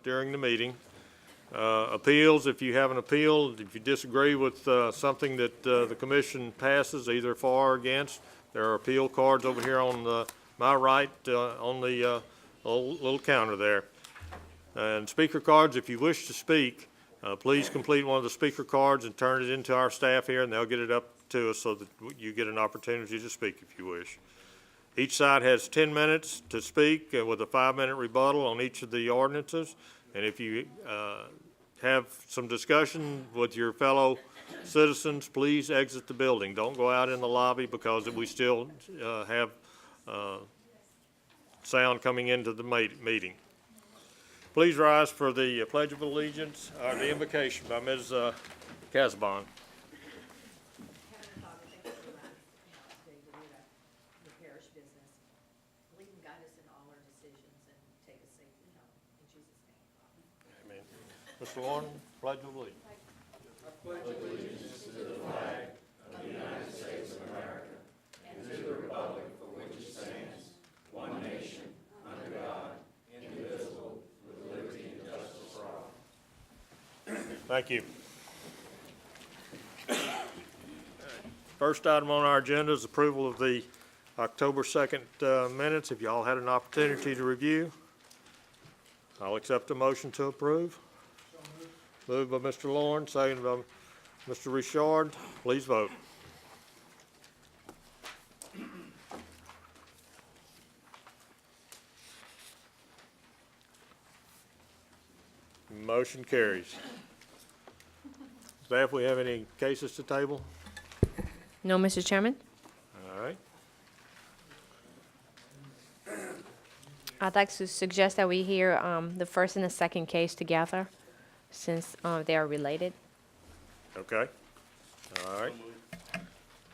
during the meeting. Appeals, if you have an appeal, if you disagree with something that the commission passes, either for or against, there are appeal cards over here on my right on the little counter there. And speaker cards, if you wish to speak, please complete one of the speaker cards and turn it into our staff here, and they'll get it up to us so that you get an opportunity to speak if you wish. Each side has 10 minutes to speak with a 5-minute rebuttal on each of the ordinances. And if you have some discussion with your fellow citizens, please exit the building. Don't go out in the lobby because we still have sound coming into the meeting. Please rise for the Pledge of Allegiance, or the invocation by Ms. Casabon. Parish business. Lead and guide us in all our decisions and take us safely home. In Jesus' name. Amen. Mr. Warren, Pledge of Allegiance. I pledge allegiance to the flag of the United States of America and to the republic for which it stands, one nation, under God, indivisible, with liberty and justice for all. Thank you. First item on our agenda is approval of the October 2nd minutes. If you all had an opportunity to review, I'll accept a motion to approve. Moved by Mr. Lawrence, seconded by Mr. Richard. Please vote. Motion carries. Staff, we have any cases to table? No, Mr. Chairman. All right. I'd like to suggest that we hear the first and the second case together, since they are related. Okay. All right.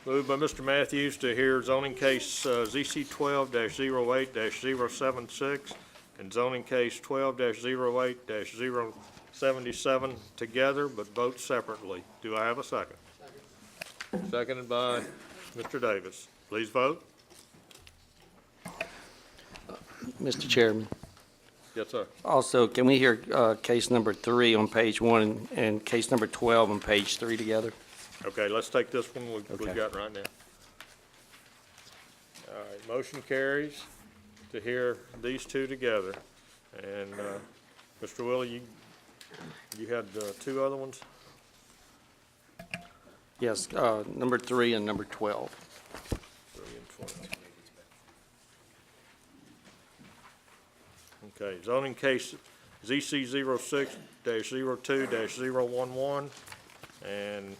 Moved by Mr. Matthews to hear zoning case ZC 12-08-076 and zoning case 12-08-077 together, but vote separately. Do I have a second? Seconded by Mr. Davis. Please vote. Mr. Chairman. Yes, sir. Also, can we hear case number 3 on page 1 and case number 12 on page 3 together? Okay, let's take this one we've Okay. got right now. All right, motion carries to hear these two together. And Mr. Willie, you had two other ones? Yes, number 3 and number 12. 3 and 12. Okay, zoning case ZC 06-02-011 and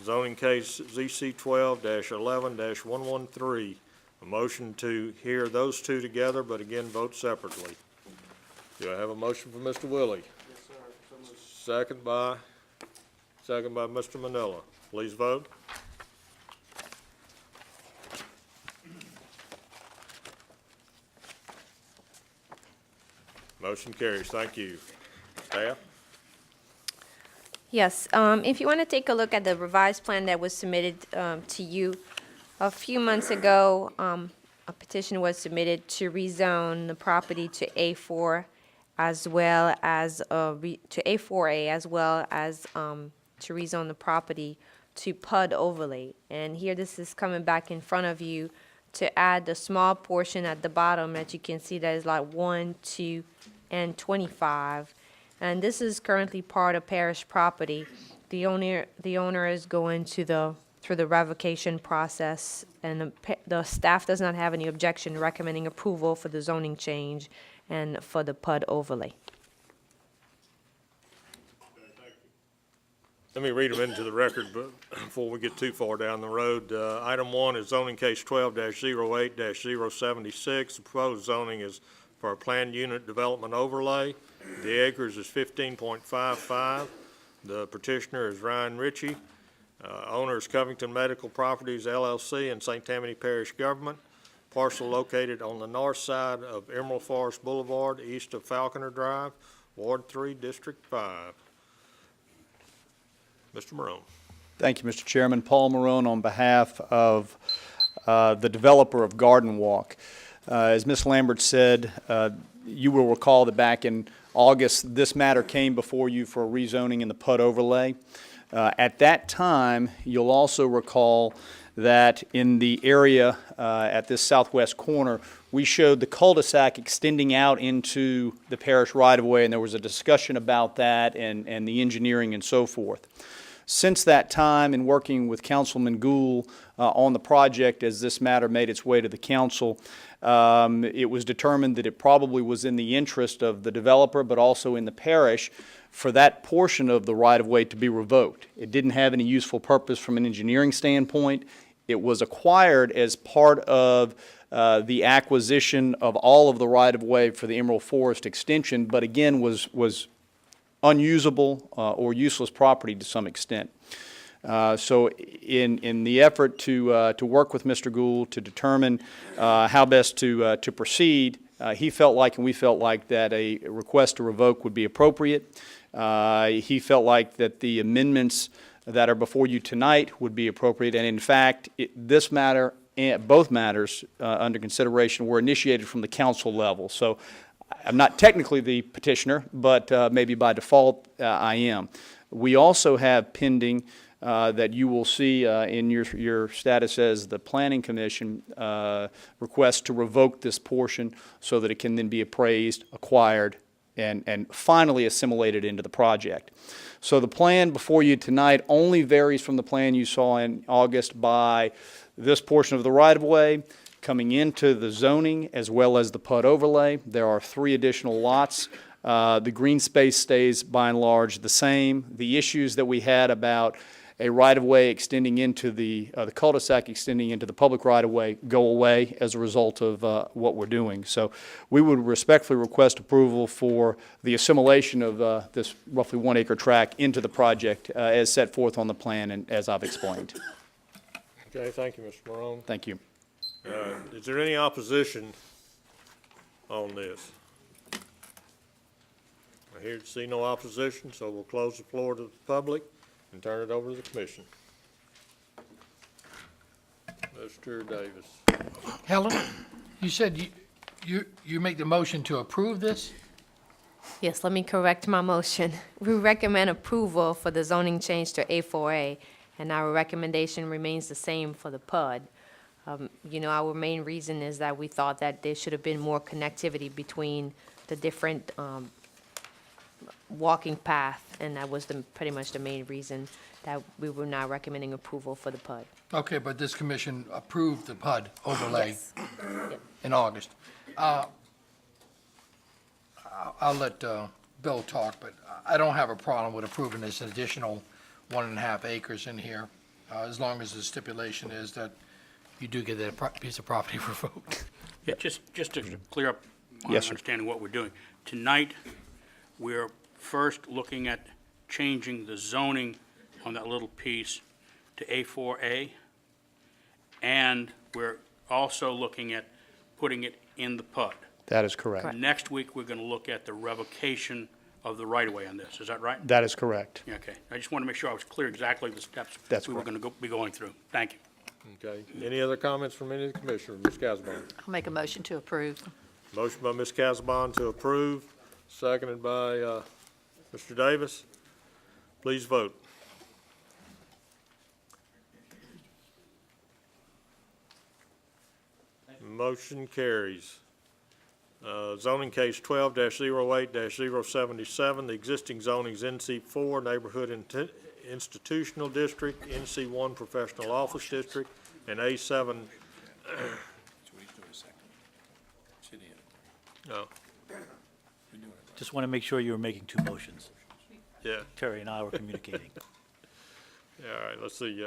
zoning case ZC 12-11-113. A motion to hear those two together, but again, vote separately. Do I have a motion for Mr. Willie? Yes, sir. Second by Mr. Manila. Please vote. Motion carries. Thank you. Staff? Yes, if you want to take a look at the revised plan that was submitted to you a few months ago, a petition was submitted to rezone the property to A4 as well as to A4A, as well as to rezone the property to PUD overlay. And here this is coming back in front of you to add the small portion at the bottom that you can see that is like 1, 2, and 25. And this is currently part of Parish property. The owner is going through the revocation process, and the staff does not have any objection recommending approval for the zoning change and for the PUD overlay. Let me read them into the record before we get too far down the road. Item 1 is zoning case 12-08-076. The proposed zoning is for a planned unit development overlay. The acres is 15.55. The petitioner is Ryan Ritchie. Owner is Covington Medical Properties, LLC, and St. Tammany Parish Government. Parcel located on the north side of Emerald Forest Boulevard, east of Falconer Drive, Ward 3, District 5. Mr. Marone. Thank you, Mr. Chairman. Paul Marone on behalf of the developer of Garden Walk. As Ms. Lambert said, You will recall that back in August, this matter came before you for a rezoning in the PUD overlay. At that time, you'll also recall that in the area at this southwest corner, we showed the cul-de-sac extending out into the parish right-of-way, and there was a discussion about that and the engineering and so forth. Since that time, in working with Councilman Gould on the project as this matter made its way to the council, it was determined that it probably was in the interest of the developer, but also in the parish, for that portion of the right-of-way to be revoked. It didn't have any useful purpose from an engineering standpoint. It was acquired as part of the acquisition of all of the right-of-way for the Emerald Forest extension, but again was unusable or useless property to some extent. So in the effort to work with Mr. Gould to determine how best to proceed, he felt like and we felt like that a request to revoke would be appropriate. He felt like that the amendments that are before you tonight would be appropriate, and in fact, this matter and both matters under consideration were initiated from the council level. So I'm not technically the petitioner, but maybe by default I am. We also have pending that you will see in your status as the Planning Commission request to revoke this portion so that it can then be appraised, acquired, and finally assimilated into the project. So the plan before you tonight only varies from the plan you saw in August by this portion of the right-of-way coming into the zoning as well as the PUD overlay. There are 3 additional lots. The green space stays by and large the same. The issues that we had about a right-of-way extending into the cul-de-sac extending into the public right-of-way go away as a result of what we're doing. So we would respectfully request approval for the assimilation of this roughly 1 acre tract into the project as set forth on the plan and as I've explained. Okay, thank you, Mr. Morone. Thank you. Is there any opposition on this? I hear to see no opposition, so we'll close the floor to the public and turn it over to the commission. Mr. Davis. Helen, you said you make the motion to approve this? Yes, let me correct my motion. We recommend approval for the zoning change to A4A, and our recommendation remains the same for the PUD. You know, our main reason is that we thought that there should have been more connectivity between the different walking path, and that was pretty much the main reason that we were now recommending approval for the PUD. Okay, but this commission approved the PUD overlay Yes. in August. I'll let Bill talk, but I don't have a problem with approving this additional 1.5 acres in here, as long as the stipulation is that you do get that piece of property revoked. Yeah, just to clear up my Yes, sir. understanding what we're doing. Tonight, we're first looking at changing the zoning on that little piece to A4A, and we're also looking at putting it in the PUD. That is correct. Next week, we're going to look at the revocation of the right-of-way on this. Is that right? That is correct. Yeah, okay. I just want to make sure I was clear exactly the steps That's we were correct. going to be going through. Thank you. Okay, any other comments from any of the commissioners? Ms. Casabon. I'll make a motion to approve. Motion by Ms. Casabon to approve, seconded by Mr. Davis. Please vote. Motion carries. Zoning case 12-08-077, the existing zoning is NC4, Neighborhood Institutional District, NC1, Professional Office District, and A7. No, Just want to make sure you were making 2 motions. yeah. Terry and I were communicating. All right, let's see,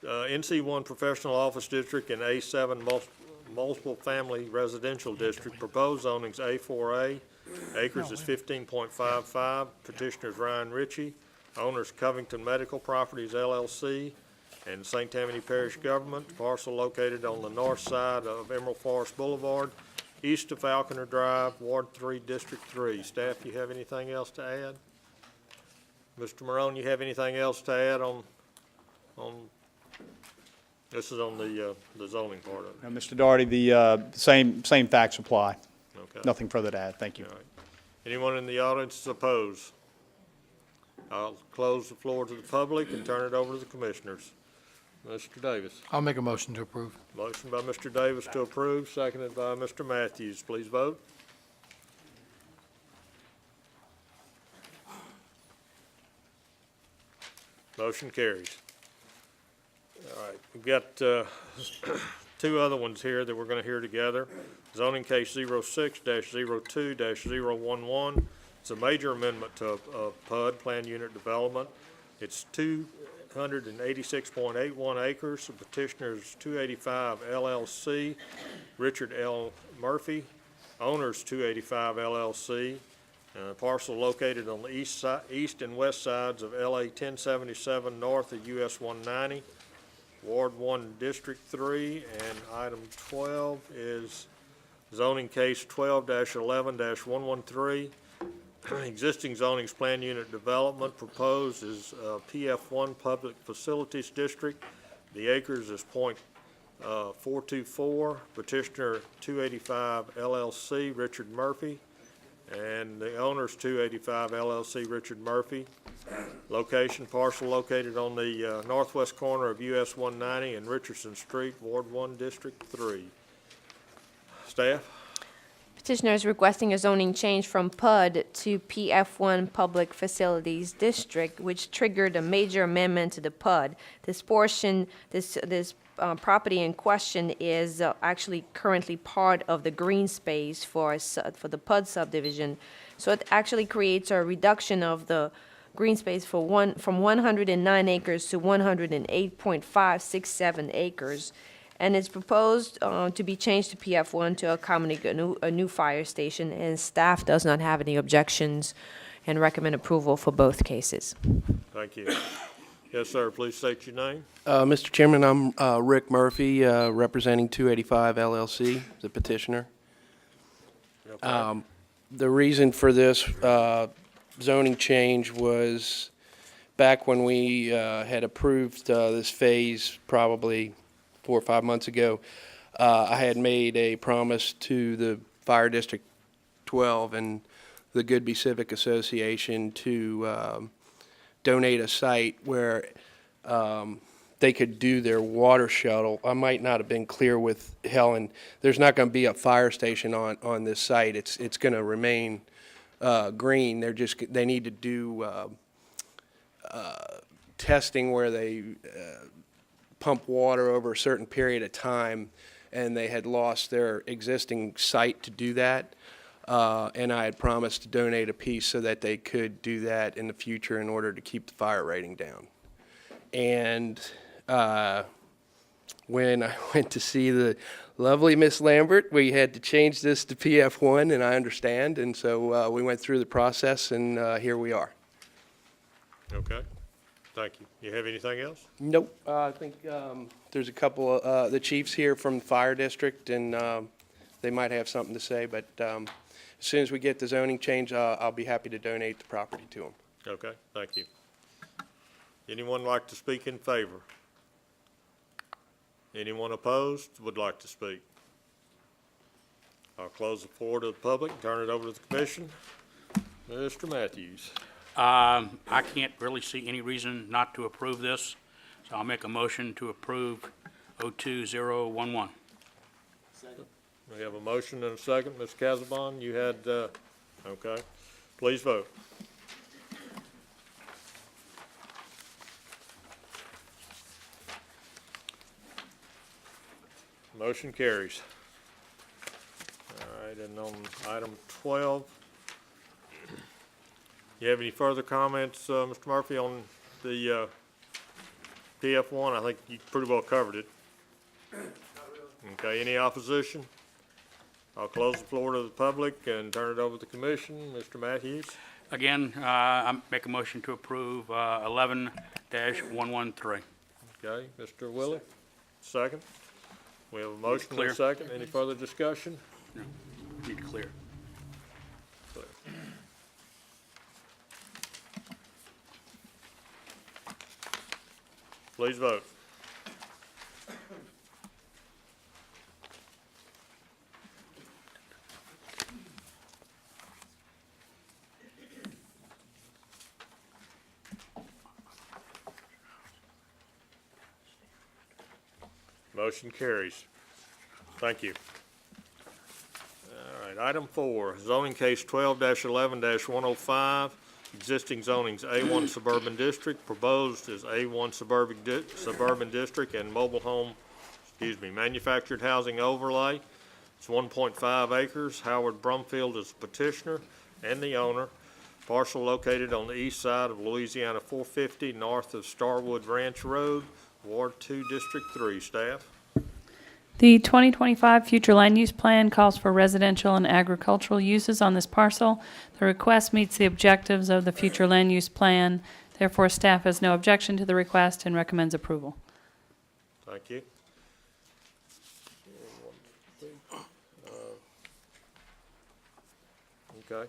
NC1 Professional Office District and A7 Multiple Family Residential District. Proposed zoning's A4A. Acres is 15.55. Petitioner's Ryan Ritchie. Owners Covington Medical Properties LLC and St. Tammany Parish Government. Parcel located on the north side of Emerald Forest Boulevard, east of Falconer Drive, Ward 3, District 3. Staff, you have anything else to add? Mr. Morone, you have anything else to add on, this is on the zoning part of it. Now, Mr. Daugherty, the same facts apply. Okay. Nothing further to add. Thank you. All right. Anyone in the audience oppose? I'll close the floor to the public and turn it over to the commissioners. Mr. Davis. I'll make a motion to approve. Motion by Mr. Davis to approve, seconded by Mr. Matthews. Please vote. Motion carries. All right, we've got two other ones here that we're going to hear together. Zoning case 06-02-011. It's a major amendment to PUD, Plan Unit Development. It's 286.81 acres. The petitioner's 285 LLC, Richard L. Murphy. Owner's 285 LLC. Parcel located on the east and west sides of LA 1077 north of US 190, Ward 1, District 3, and item 12 is zoning case 12-11-113. Existing zoning's plan unit development proposed is PF1 Public Facilities District. The acres is .424. Petitioner 285 LLC, Richard Murphy. And the owner's 285 LLC, Richard Murphy. Location, parcel located on the northwest corner of US 190 and Richardson Street, Ward 1, District 3. Staff? Petitioner is requesting a zoning change from PUD to PF1 Public Facilities District, which triggered a major amendment to the PUD. This portion, this property in question is actually currently part of the green space for the PUD subdivision. So it actually creates a reduction of the green space from 109 acres to 108.567 acres. And it's proposed to be changed to PF1 to accommodate a new fire station, and staff does not have any objections and recommend approval for both cases. Thank you. Yes, sir. Please state your name. Mr. Chairman, I'm Rick Murphy, representing 285 LLC, the petitioner. Okay. The reason for this zoning change was back when we had approved this phase probably 4 or 5 months ago. I had made a promise to the Fire District 12 and the Goodby Civic Association to donate a site where they could do their water shuttle. I might not have been clear with Helen. There's not going to be a fire station on this site. It's going to remain green. They need to do testing where they pump water over a certain period of time, and they had lost their existing site to do that. And I had promised to donate a piece so that they could do that in the future in order to keep the fire rating down. And when I went to see the lovely Miss Lambert, we had to change this to PF1, and I understand. And so we went through the process, and here we are. Okay. Thank you. You have anything else? Nope. I think there's a couple of the chiefs here from the fire district, and they might have something to say. But as soon as we get the zoning change, I'll be happy to donate the property to them. Okay, thank you. Anyone like to speak in favor? Anyone opposed would like to speak? I'll close the floor to the public and turn it over to the commission. Mr. Matthews. I can't really see any reason not to approve this, so I'll make a motion to approve 02011. We have a motion and a second. Ms. Casabon, you had, okay. Please vote. Motion carries. All right, and on item 12, you have any further comments, Mr. Murphy, on the PF1? I think you pretty well covered it. Okay, any opposition? I'll close the floor to the public and turn it over to the commission. Mr. Matthews? Again, I make a motion to approve 11-113. Okay, Mr. Willie, second. We have a motion and Clear. a second. Any further discussion? No, need to clear. Clear. Please vote. Motion carries. Thank you. All right, item 4, zoning case 12-11-105, existing zoning's A1 suburban district, proposed is A1 suburban district and mobile home, manufactured housing overlay. It's 1.5 acres. Howard Brumfield is petitioner and the owner. Parcel located on the east side of Louisiana 450, north of Starwood Ranch Road, Ward 2, District 3. Staff? The 2025 future land use plan calls for residential and agricultural uses on this parcel. The request meets the objectives of the future land use plan. Therefore, staff has no objection to the request and recommends approval. Thank you. Okay.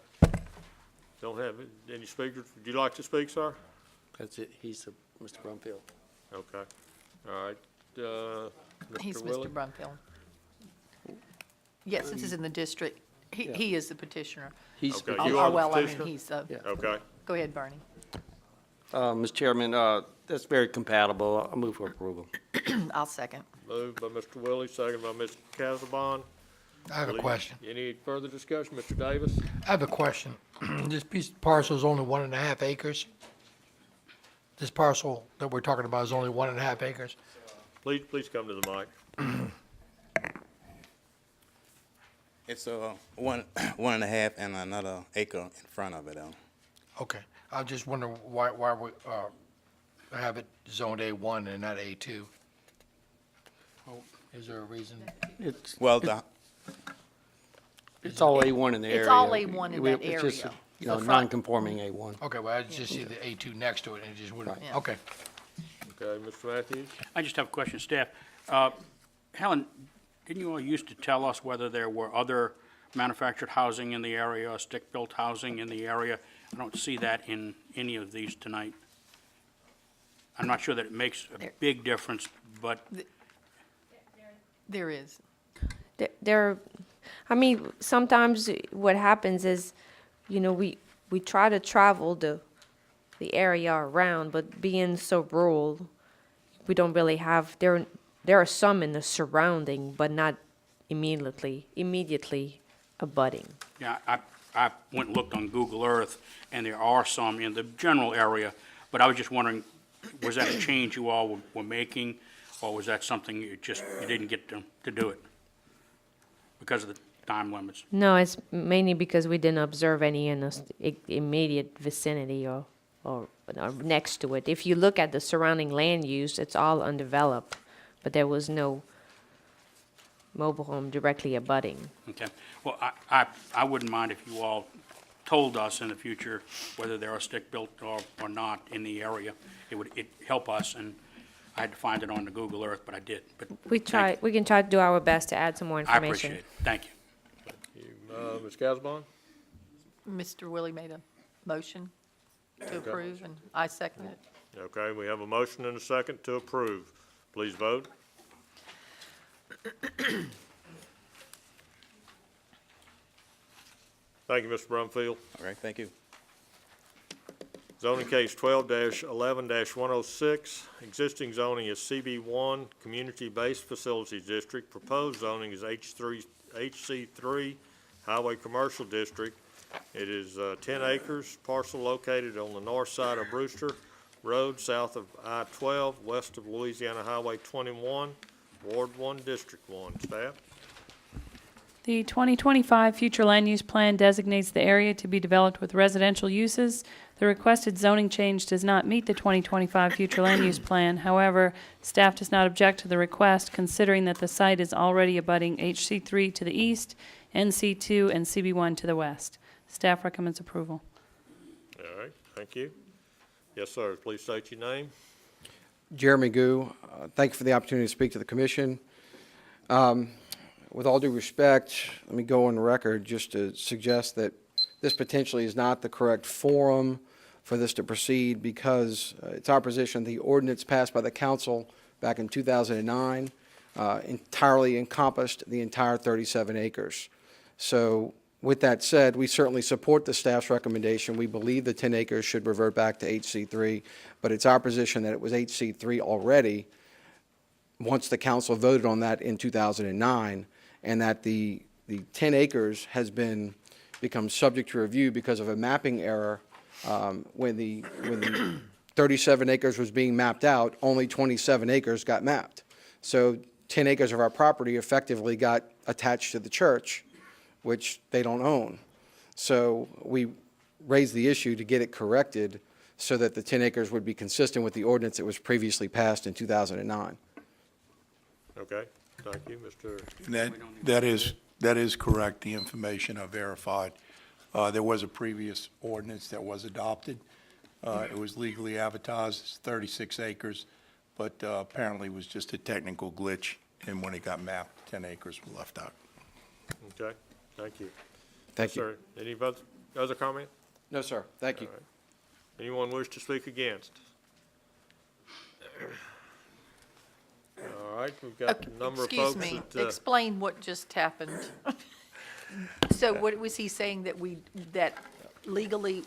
Don't have any speakers. Would you like to speak, sir? That's it. He's Mr. Brumfield. Okay. All right. He's Mr. Willie? Mr. Brumfield. Yes, this is in the district. He is the petitioner. He's, Okay. Oh, You are the well, I mean, petitioner? he's, Okay. go ahead, Bernie. Mr. Chairman, that's very compatible. I'll move for approval. I'll second. Moved by Mr. Willie, second by Mr. Casabon. I have a question. Any further discussion? Mr. Davis? I have a question. This piece of parcel is only 1.5 acres? This parcel that we're talking about is only 1.5 acres? Please come to the mic. It's one and a half and another acre in front of it. Okay. I just wonder why we have it zoned A1 and not A2. Is there a reason? It's, Well, it's all A1 in the area. It's all A1 in that It's just, area. you know, The front. non-conforming A1. Okay, well, I just see the A2 next to it and it just wouldn't, Yeah. okay. Okay, Mr. Matthews? I just have a question, staff. Helen, didn't you all used to tell us whether there were other manufactured housing in the area, or stick-built housing in the area? I don't see that in any of these tonight. I'm not sure that it makes a big difference, but There is. I mean, sometimes what happens is, you know, we try to travel the area around, but being so rural, we don't really have, there are some in the surrounding, but not immediately abutting. yeah, I went and looked on Google Earth, and there are some in the general area, but I was just wondering, was that a change you all were making, or was that something you didn't get to do it because of the time limits? No, it's mainly because we didn't observe any in the immediate vicinity or next to it. If you look at the surrounding land use, it's all undeveloped, but there was no mobile home directly abutting. Okay. Well, I wouldn't mind if you all told us in the future whether there are stick-built or not in the area. It'd help us, and I had to find it on the Google Earth, but I did. But We can try to do our best to add some more I information. appreciate it. Thank you. Ms. Casabon? Mr. Willie made a motion to approve, and I second it. Okay, we have a motion and a second to approve. Please vote. Thank you, Mr. Brumfield. all right, thank you. Zoning case 12-11-106, existing zoning is CB1, Community-Based Facilities District. Proposed zoning is HC3, Highway Commercial District. It is 10 acres, parcel located on the north side of Brewster Road, south of I-12, west of Louisiana Highway 21, Ward 1, District 1. Staff? The 2025 future land use plan designates the area to be developed with residential uses. The requested zoning change does not meet the 2025 future land use plan. However, staff does not object to the request, considering that the site is already abutting HC3 to the east, NC2, and CB1 to the west. Staff recommends approval. All right, thank you. Yes, sir. Please state your name. Jeremy Gu, thank you for the opportunity to speak to the commission. With all due respect, let me go on record just to suggest that this potentially is not the correct forum for this to proceed, because it's our position the ordinance passed by the council back in 2009 entirely encompassed the entire 37 acres. So with that said, we certainly support the staff's recommendation. We believe the 10 acres should revert back to HC3, but it's our position that it was HC3 already once the council voted on that in 2009, and that the 10 acres has become subject to review because of a mapping error. When the 37 acres was being mapped out, only 27 acres got mapped. So 10 acres of our property effectively got attached to the church, which they don't own. So we raised the issue to get it corrected so that the 10 acres would be consistent with the ordinance that was previously passed in 2009. Okay, thank you, Mr. That is correct, the information I verified. There was a previous ordinance that was adopted. It was legally advertised as 36 acres, but apparently it was just a technical glitch, and when it got mapped, 10 acres were left out. Okay, thank you. Thank you. Sir, any other comment? No, sir. Thank you. All right. Anyone wish to speak against? All right, we've got a number of folks Excuse me, that, explain what just happened. So what was he saying, that legally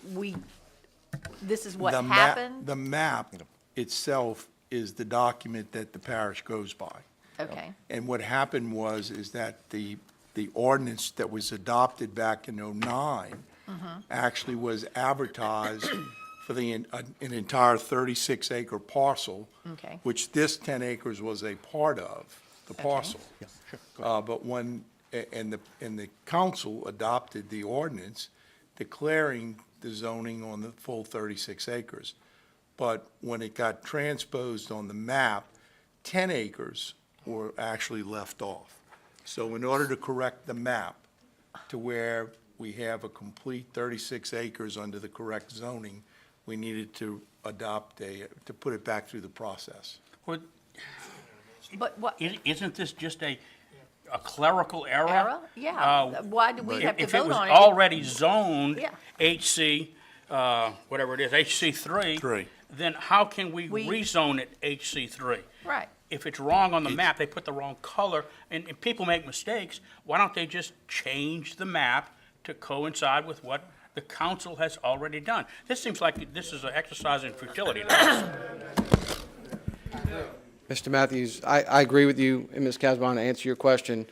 this is what The map- happened? The map itself is the document that the parish goes by. Okay, And what happened is that the ordinance that was adopted back in '09 actually was advertised for an entire 36-acre parcel, okay, which this 10 acres was a part of, the parcel. But and the council adopted the ordinance declaring the zoning on the full 36 acres. But when it got transposed on the map, 10 acres were actually left off. So in order to correct the map to where we have a complete 36 acres under the correct zoning, we needed to to put it back through the process. Well, but what, Isn't this just a clerical error? error? Yeah, why do we have to If it vote was on it? already zoned Yeah. HC, whatever it is, HC3. Three. Then how can we We- rezone it HC3? Right, If it's wrong on the map, they put the wrong color, and if people make mistakes, why don't they just change the map to coincide with what the council has already done? This seems like this is an exercise in futility. Mr. Matthews, I agree with you, and Ms. Casbon, to answer your question.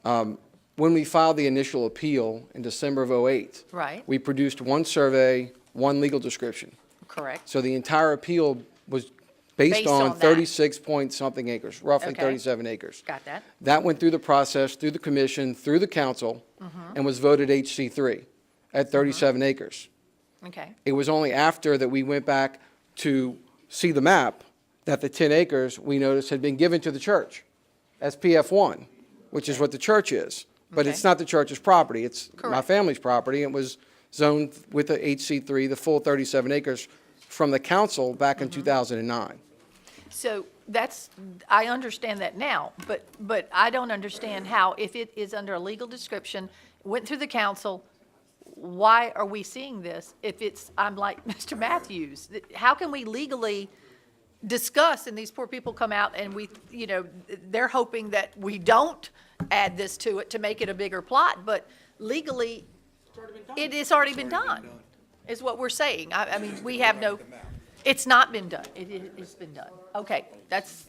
When we filed the initial appeal in December of '08, right, we produced one survey, one legal description. correct, So the entire appeal was based Based on on that. 36 point something acres, roughly Okay. 37 acres. got that, That went through the process, through the commission, through the council, and was voted HC3 at 37 acres. okay, It was only after that we went back to see the map that the 10 acres, we noticed, had been given to the church as PF1, which is what the church is. But it's Okay. not the church's property, it's my Correct. family's property. It was zoned with the HC3, the full 37 acres, from the council back in 2009. so that's, I understand that now, but I don't understand how, if it is under a legal description, went through the council, why are we seeing this if it's, I'm like Mr. Matthews? How can we legally discuss, and these poor people come out and they're hoping that we don't add this to it to make it a bigger plot, but legally, it has already been done, is what we're saying. I mean, we have no, it's not been done. It's been done. Okay, that's,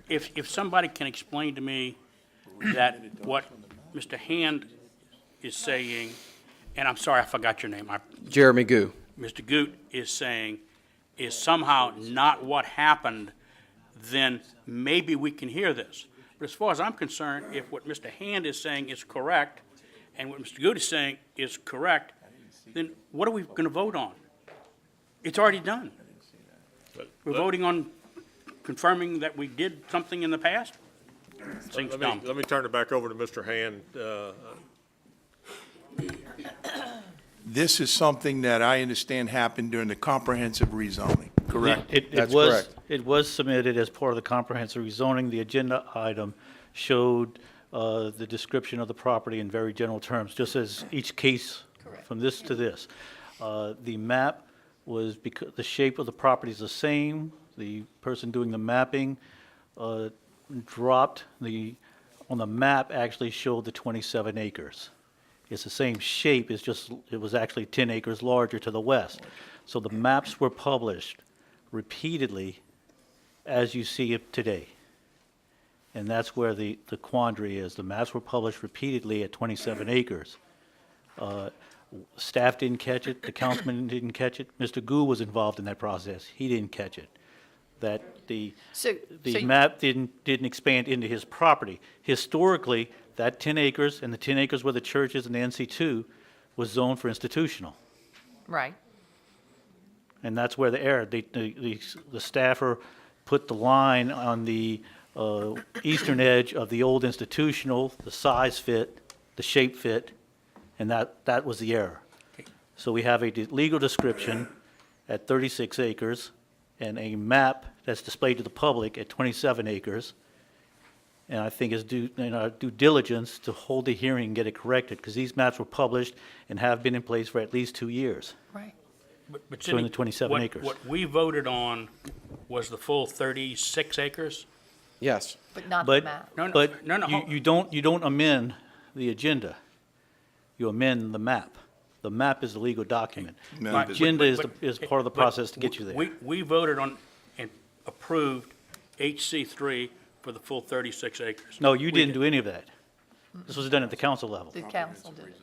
If somebody can explain to me that what Mr. Hand is saying, and I'm sorry, I forgot your name, Jeremy Gu. Mr. Goot is saying is somehow not what happened, then maybe we can hear this. But as far as I'm concerned, if what Mr. Hand is saying is correct, and what Mr. Goot is saying is correct, then what are we going to vote on? It's already done. We're voting on confirming that we did something in the past? Seems dumb. Let me turn it back over to Mr. Hand. This is something that I understand happened during the comprehensive rezoning, correct? That's correct. It was submitted as part of the comprehensive rezoning. The agenda item showed the description of the property in very general terms, just as each case from this to this. The map was, because the shape of the property is the same, the person doing the mapping dropped on the map actually showed the 27 acres. It's the same shape, it's just, it was actually 10 acres larger to the west. So the maps were published repeatedly as you see it today. And that's where the quandary is. The maps were published repeatedly at 27 acres. Staff didn't catch it, the councilman didn't catch it, Mr. Gu was involved in that process, he didn't catch it. That the So map didn't expand into his property. Historically, that 10 acres and the 10 acres where the church is in the NC2 was zoned for institutional. right. And that's where the error, the staffer put the line on the eastern edge of the old institutional, the size fit, the shape fit, and that was the error. So we have a legal description at 36 acres and a map that's displayed to the public at 27 acres. And I think it's due diligence to hold the hearing and get it corrected, because these maps were published and have been in place for at least 2 years. Right. But Showing Cindy, the 27 acres. What we voted on was the full 36 acres? Yes. But not the But, map. No, no, but no, no, you don't amend the agenda. You amend the map. The map is the legal document. The Right, agenda but- is part of the but process to get you there. We voted on and approved HC3 for the full 36 acres. No, you We didn't did- do any of that. This was done at the council level. The council did it.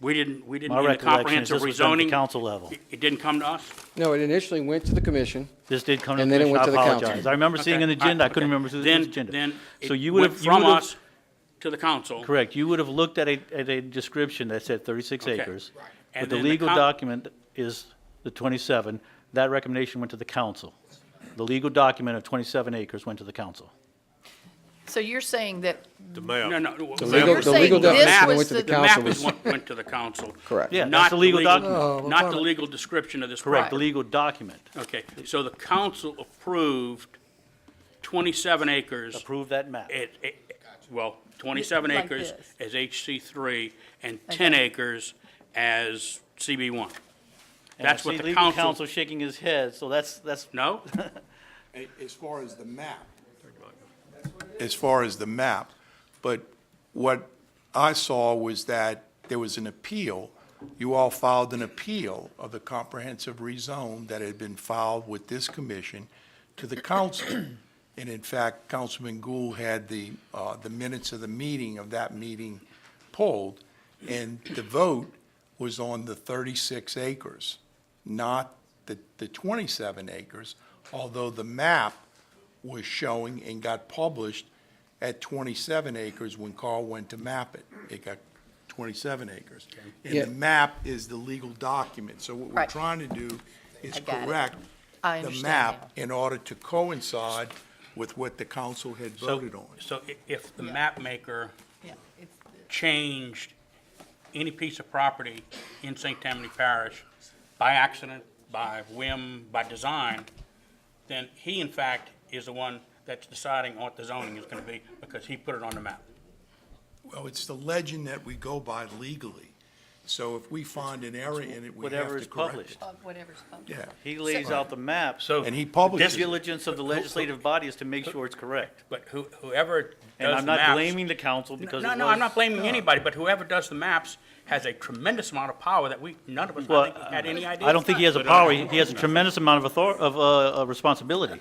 We didn't My in the recollection is comprehensive this was done at the rezoning. council level. It didn't come to us? No, it initially went to the commission. This did come to the And then it commission, went I to the council. apologize. I remember seeing Okay, an agenda, I couldn't okay. remember who's Then- agenda. Then So it you would went have, from us to the council. correct, you would have looked at a description that said 36 Okay. acres. And But the then the legal coun- document is the 27. That recommendation went to the council. The legal document of 27 acres went to the council. So you're saying that, The map. No, no. The the legal, You're the saying legal this definition that was went to the the- map council is was, what went to the council. correct. Yeah, Not that's the legal legal- document. Not the legal description of this Correct, the property. legal document. Okay, so the council approved 27 acres. Approve that map. Well, 27 Like acres this. as HC3 and 10 acres as CB1. And I That's what see the legal council, counsel shaking his head, so that's, no? As far as the map, but what I saw was that there was an appeal. You all filed an appeal of the comprehensive rezone that had been filed with this commission to the council. And in fact, Councilman Gould had the minutes of the meeting, of that meeting pulled, and the vote was on the 36 acres, not the 27 acres, although the map was showing and got published at 27 acres when Carl went to map it. It got 27 acres. And Yeah. the map is the legal document. So what we're Right. trying to do is I got it. correct I the understand map in order to coincide with what the council had voted on. So if the map maker yeah, it's, changed any piece of property in St. Tammany Parish by accident, by whim, by design, then he in fact is the one that's deciding what the zoning is going to be because he put it on the map. Well, it's the legend that we go by legally. So if we find an error in it, we have whatever to is correct published. it. whatever's published. Yeah. He lays out the map, So, And he publishes the it. diligence of the legislative body is to make sure it's correct. but whoever And does I'm the not maps. blaming the council because it No, was. no, I'm not blaming anybody, but whoever does the maps has a tremendous amount of power that none of us, I Well, think, had any idea. I don't think he has a power, he has a tremendous amount of responsibility.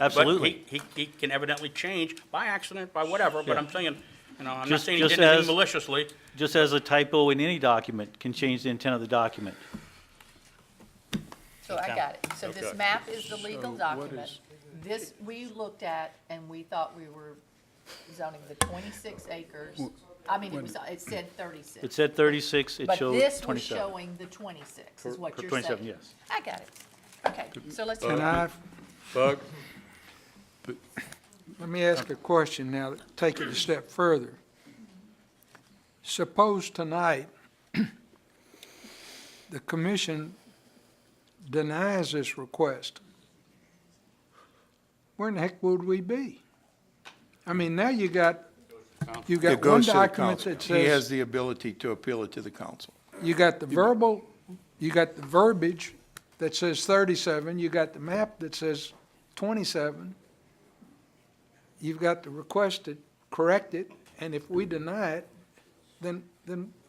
Absolutely. But he can evidently change by accident, by whatever, but Yeah. I'm saying, I'm not Just- saying he just did anything as- maliciously. Just as a typo in any document can change the intent of the document. So I got it. So this Okay. map is the legal document. This, we looked at and we thought we were zoning the 26 acres. I mean, it said 36. It said 36, it But showed this was 27. showing the 26, is what For you're 27, saying. yes. I got it. Okay, so let's. Can I, Buck? let me ask a question now, take it a step further. Suppose tonight, the commission denies this request. Where in the heck would we be? I mean, now you got It one goes to the document council. that He has says, the ability to appeal it to the council. you got the verbal, you got the verbiage that says 37, you got the map that says 27. You've got the request to correct it, and if we deny it, then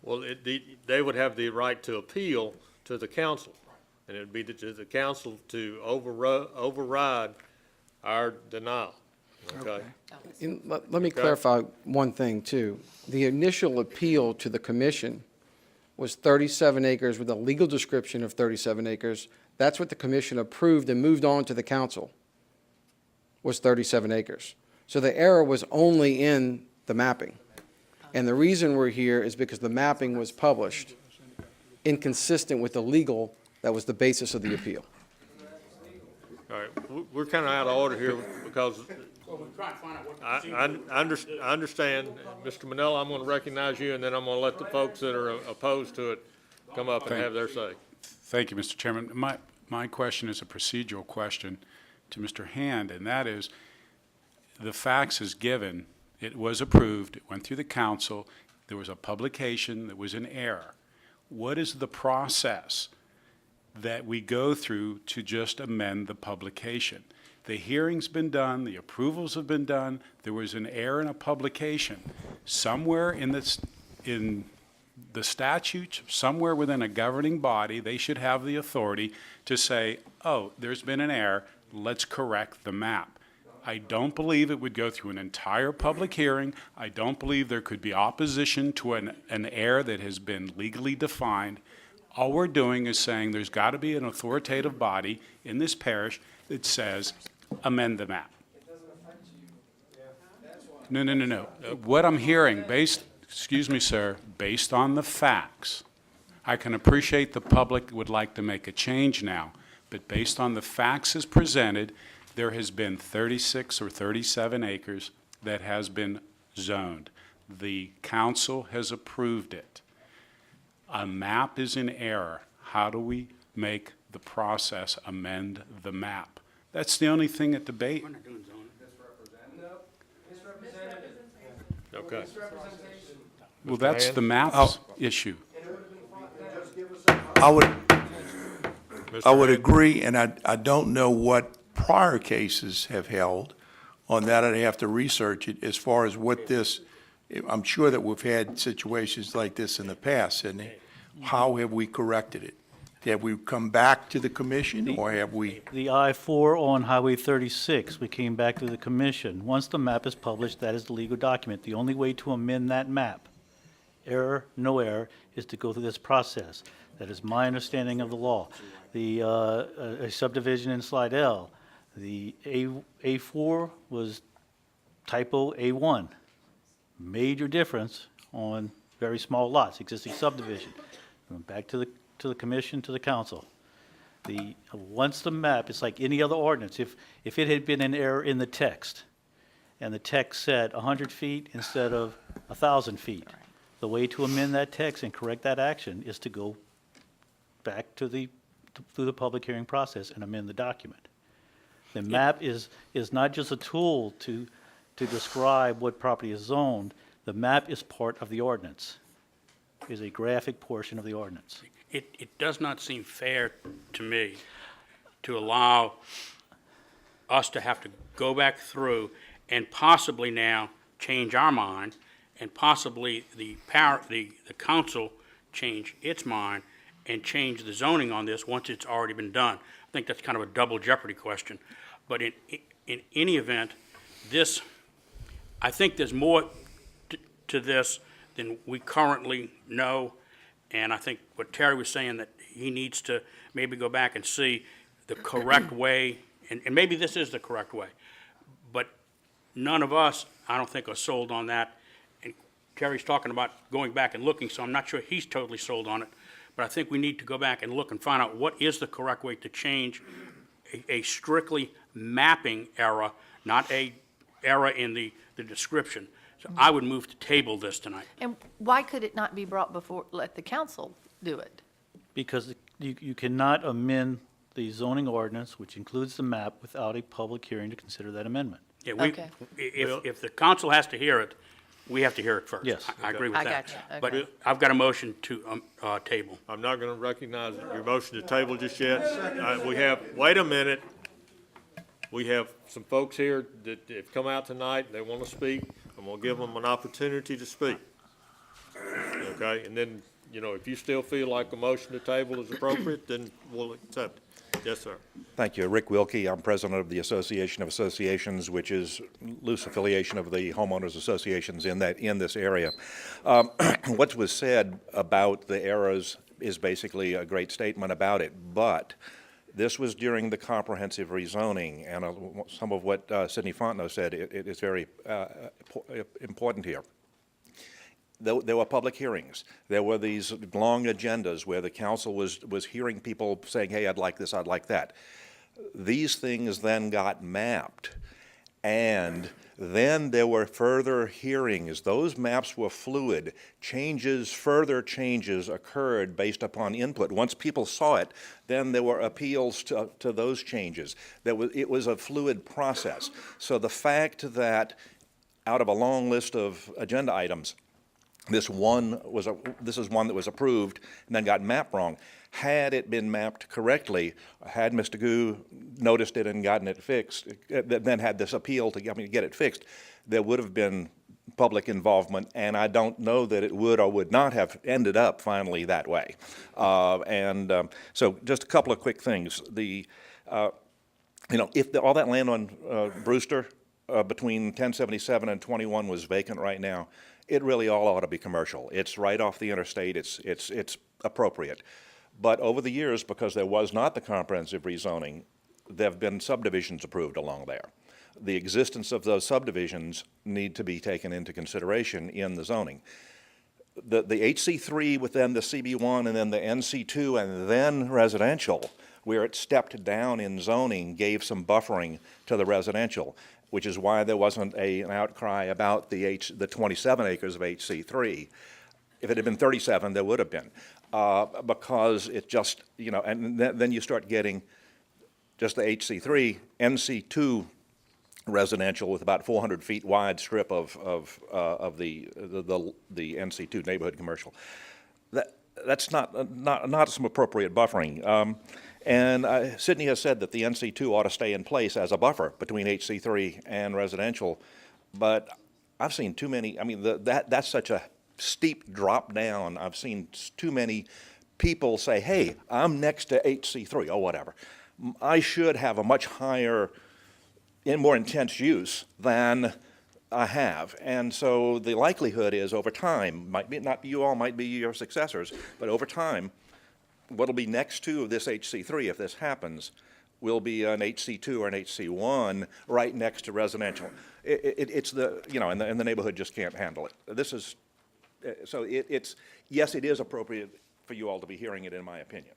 Well, they would have the right to appeal to the council. and it'd be to the council to override our denial, okay? Let me clarify one thing, too. The initial appeal to the commission was 37 acres with a legal description of 37 acres. That's what the commission approved and moved on to the council, was 37 acres. So the error was only in the mapping. And the reason we're here is because the mapping was published inconsistent with the legal that was the basis of the appeal. All right, we're kind of out of order here because Well, we're trying to find out what the I understand, Mr. Manella, I'm going to recognize you, and then I'm going to let the folks that are opposed to it come up and have their say. Thank you, Mr. Chairman. My question is a procedural question to Mr. Hand, and that is, the facts is given, it was approved, it went through the council, there was a publication that was in error. What is the process that we go through to just amend the publication? The hearing's been done, the approvals have been done, there was an error in a publication. Somewhere in the statutes, somewhere within a governing body, they should have the authority to say, oh, there's been an error, let's correct the map. I don't believe it would go through an entire public hearing. I don't believe there could be opposition to an error that has been legally defined. All we're doing is saying there's got to be an authoritative body in this parish that says, amend the map. No. What I'm hearing, excuse me, sir, based on the facts, I can appreciate the public would like to make a change now, but based on the facts as presented, there has been 36 or 37 acres that has been zoned. The council has approved it. A map is in error. How do we make the process amend the map? That's the only thing at debate. We're not doing zoning. Okay. Well, that's Hand? the map's issue. I would Mr. Hand? agree, and I don't know what prior cases have held. On that, I'd have to research it as far as what this, I'm sure that we've had situations like this in the past, Sidney. How have we corrected it? Have we come back to the commission, or have we? The I-4 on Highway 36, we came back to the commission. Once the map is published, that is the legal document. The only way to amend that map, error, no error, is to go through this process. That is my understanding of the law. The a subdivision in Slidell, the A4 was typo A1. Major difference on very small lots, existing subdivision. Went back to the commission, to the council. Once the map, it's like any other ordinance. If it had been an error in the text, and the text said 100 feet instead of 1,000 feet, the way to amend that text and correct that action is to go back through the public hearing process and amend the document. The map is not just a tool to describe what property is zoned. The map is part of the ordinance, is a graphic portion of the ordinance. It does not seem fair to me to allow us to have to go back through and possibly now change our mind, and possibly the council change its mind and change the zoning on this once it's already been done. I think that's kind of a double jeopardy question. But in any event, I think there's more to this than we currently know. And I think what Terry was saying, that he needs to maybe go back and see the correct way, and maybe this is the correct way. But none of us, I don't think, are sold on that. And Terry's talking about going back and looking, so I'm not sure he's totally sold on it. But I think we need to go back and look and find out what is the correct way to change a strictly mapping error, not a error in the description. So I would move to table this tonight. And why could it not be brought before, let the council do it? Because you cannot amend the zoning ordinance, which includes the map, without a public hearing to consider that amendment. Yeah, Okay. If the council has to hear it, we have to hear it first. Yes. I agree with I that. got you. Okay. But I've got a motion to table. I'm not going to recognize your motion to table just yet. Wait a minute. We have some folks here that have come out tonight, they want to speak. I'm going to give them an opportunity to speak. Okay, and then you know, if you still feel like a motion to table is appropriate, then we'll accept it. Yes, sir. Thank you. Rick Wilkie. I'm president of the Association of Associations, which is loose affiliation of the homeowners associations in this area. What was said about the errors is basically a great statement about it, but this was during the comprehensive rezoning, and some of what Sidney Fontenot said it is very important here. There were public hearings. There were these long agendas where the council was hearing people saying, hey, I'd like this, I'd like that. These things then got mapped, and then there were further hearings. Those maps were fluid. Further changes occurred based upon input. Once people saw it, then there were appeals to those changes. It was a fluid process. So the fact that out of a long list of agenda items, this is one that was approved and then got mapped wrong. Had it been mapped correctly, had Mr. Gu noticed it and gotten it fixed, then had this appeal to get it fixed, there would have been public involvement, and I don't know that it would or would not have ended up finally that way. So just a couple of quick things. If all that land on Brewster between 1077 and 21 was vacant right now, it really all ought to be commercial. It's right off the interstate. It's appropriate. But over the years, because there was not the comprehensive rezoning, there have been subdivisions approved along there. The existence of those subdivisions need to be taken into consideration in the zoning. The HC3 within the CB1 and then the NC2 and then residential, where it stepped down in zoning, gave some buffering to the residential, which is why there wasn't an outcry about the 27 acres of HC3. If it had been 37, there would have been, because it just, and then you start getting just the HC3, NC2 residential with about 400 feet wide strip of the NC2 neighborhood commercial. That's not some appropriate buffering. And Sidney has said that the NC2 ought to stay in place as a buffer between HC3 and residential, but I've seen too many, that's such a steep drop down. I've seen too many people say, hey, I'm next to HC3, or whatever. I should have a much higher and more intense use than I have. And so the likelihood is over time, might be not you all, might be your successors, but over time, what'll be next to this HC3 if this happens will be an HC2 or an HC1 right next to residential. It's and the neighborhood just can't handle it. This is, so yes, it is appropriate for you all to be hearing it, in my opinion.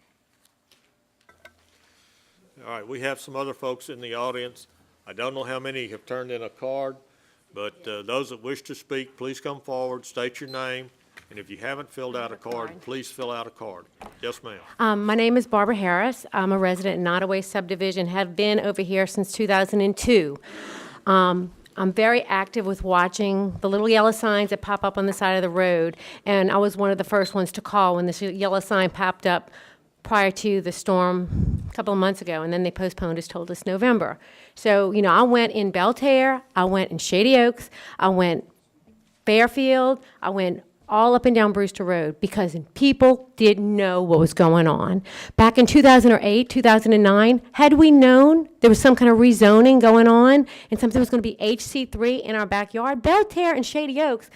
All right, we have some other folks in the audience. I don't know how many have turned in a card, but those that wish to speak, please come forward, state your name, and if you haven't filled out a card, please fill out a card. Yes, ma'am. My name is Barbara Harris. I'm a resident in Nottaway Subdivision, have been over here since 2002. I'm very active with watching the little yellow signs that pop up on the side of the road, and I was one of the first ones to call when this yellow sign popped up prior to the storm a couple of months ago, and then they postponed us, told us November. So, I went in Belterre, I went in Shady Oaks, I went Fairfield, I went all up and down Brewster Road because people didn't know what was going on. Back in 2008, 2009, had we known there was some kind of rezoning going on and something was going to be HC3 in our backyard, Belterre and Shady Oaks,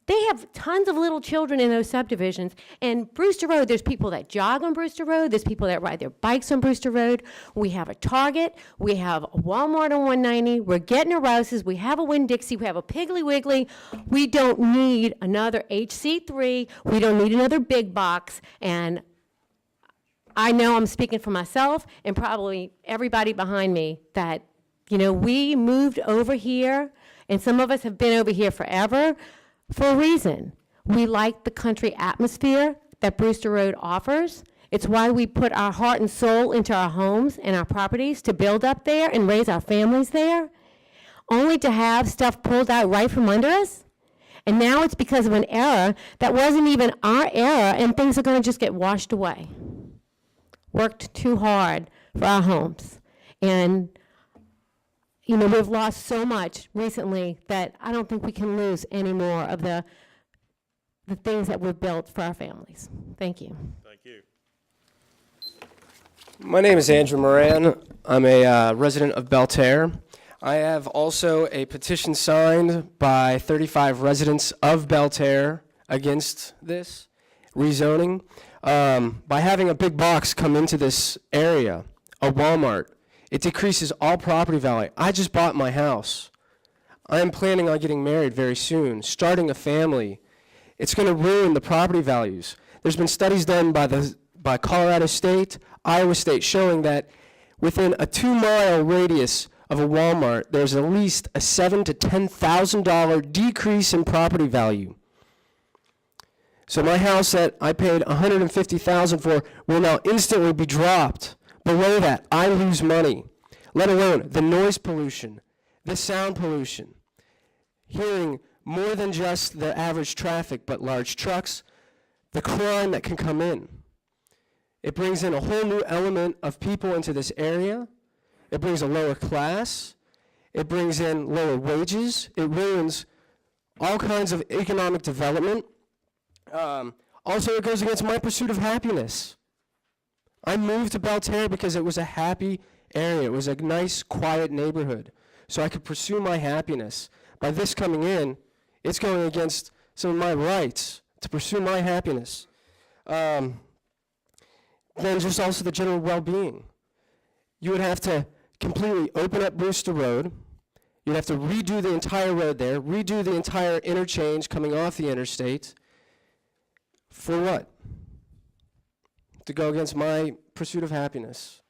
they have tons of little children in those subdivisions. And Brewster Road, there's people that jog on Brewster Road. There's people that ride their bikes on Brewster Road. We have a Target. We have a Walmart on 190. We're getting a Rouse's. We have a Winn-Dixie. We have a Piggly Wiggly. We don't need another HC3. We don't need another big box. And I know I'm speaking for myself and probably everybody behind me that, we moved over here, and some of us have been over here forever, for a reason. We like the country atmosphere that Brewster Road offers. It's why we put our heart and soul into our homes and our properties to build up there and raise our families there, only to have stuff pulled out right from under us. And now it's because of an error that wasn't even our error, and things are going to just get washed away. Worked too hard for our homes. And we've lost so much recently that I don't think we can lose any more of the the things that we've built for our families. Thank you. Thank you. My name is Andrew Moran. I'm a resident of Belterre. I have also a petition signed by 35 residents of Belterre against this rezoning. By having a big box come into this area, a Walmart, it decreases all property value. I just bought my house. I am planning on getting married very soon, starting a family. It's going to ruin the property values. There's been studies done by Colorado State, Iowa State, showing that within a 2-mile radius of a Walmart, there's at least a $7,000 to $10,000 decrease in property value. So my house that I paid $150,000 for will now instantly be dropped. Below that, I lose money, let alone the noise pollution, the sound pollution, hearing more than just the average traffic, but large trucks, the crime that can come in. It brings in a whole new element of people into this area. It brings a lower class. It brings in lower wages. It ruins all kinds of economic development. Also, it goes against my pursuit of happiness. I moved to Belterre because it was a happy area. It was a nice, quiet neighborhood, so I could pursue my happiness. By this coming in, it's going against some of my rights to pursue my happiness. Then just also the general well-being. You would have to completely open up Brewster Road. You'd have to redo the entire road there, redo the entire interchange coming off the interstate. For what? To go against my pursuit of happiness.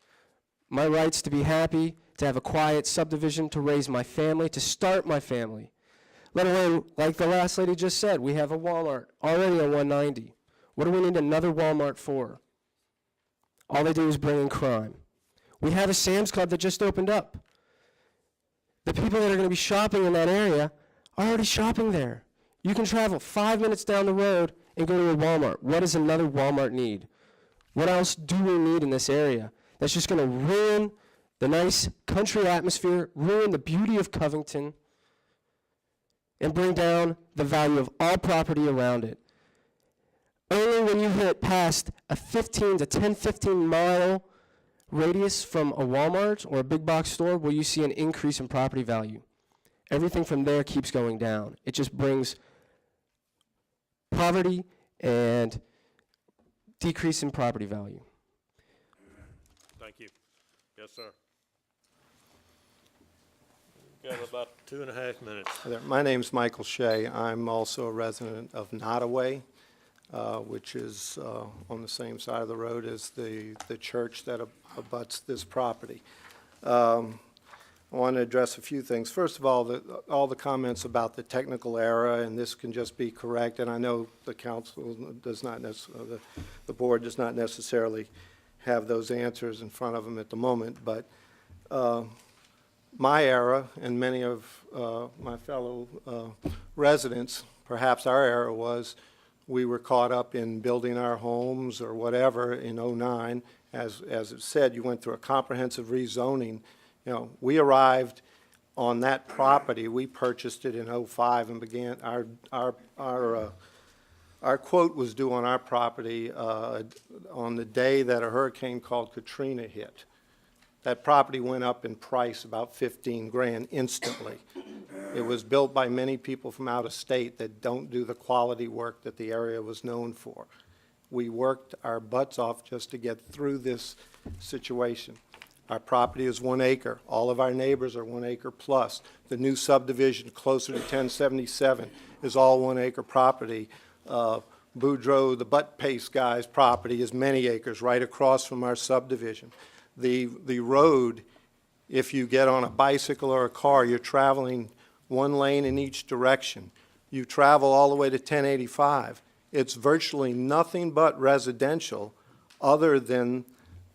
My rights to be happy, to have a quiet subdivision, to raise my family, to start my family. Let alone, like the last lady just said, we have a Walmart already on 190. What do we need another Walmart for? All they do is bring in crime. We have a Sam's Club that just opened up. The people that are going to be shopping in that area are already shopping there. You can travel 5 minutes down the road and go to a Walmart. What does another Walmart need? What else do we need in this area that's just going to ruin the nice country atmosphere, ruin the beauty of Covington, and bring down the value of all property around it? Only when you hit past a 15 mile radius from a Walmart or a big box store will you see an increase in property value. Everything from there keeps going down. It just brings poverty and decrease in property value. Thank you. Yes, sir. Got about 2.5 minutes. Hi there. My name's Michael Shea. I'm also a resident of Nottaway, which is on the same side of the road as the church that abuts this property. I want to address a few things. First of all the comments about the technical error, and this can just be corrected. I know the council does not necessarily, the board does not necessarily have those answers in front of them at the moment, but my error and many of my fellow residents, perhaps our error was we were caught up in building our homes or whatever in '09. As it said, you went through a comprehensive rezoning. You know, we arrived on that property. We purchased it in '05 and began our quote was due on our property on the day that a hurricane called Katrina hit. That property went up in price about 15 grand instantly. It was built by many people from out of state that don't do the quality work that the area was known for. We worked our butts off just to get through this situation. Our property is 1 acre. All of our neighbors are 1 acre plus. The new subdivision closer to 1077 is all 1 acre property. Boudreaux, the butt paste guy's property is many acres right across from our subdivision. The road, if you get on a bicycle or a car, you're traveling 1 lane in each direction. You travel all the way to 1085. It's virtually nothing but residential other than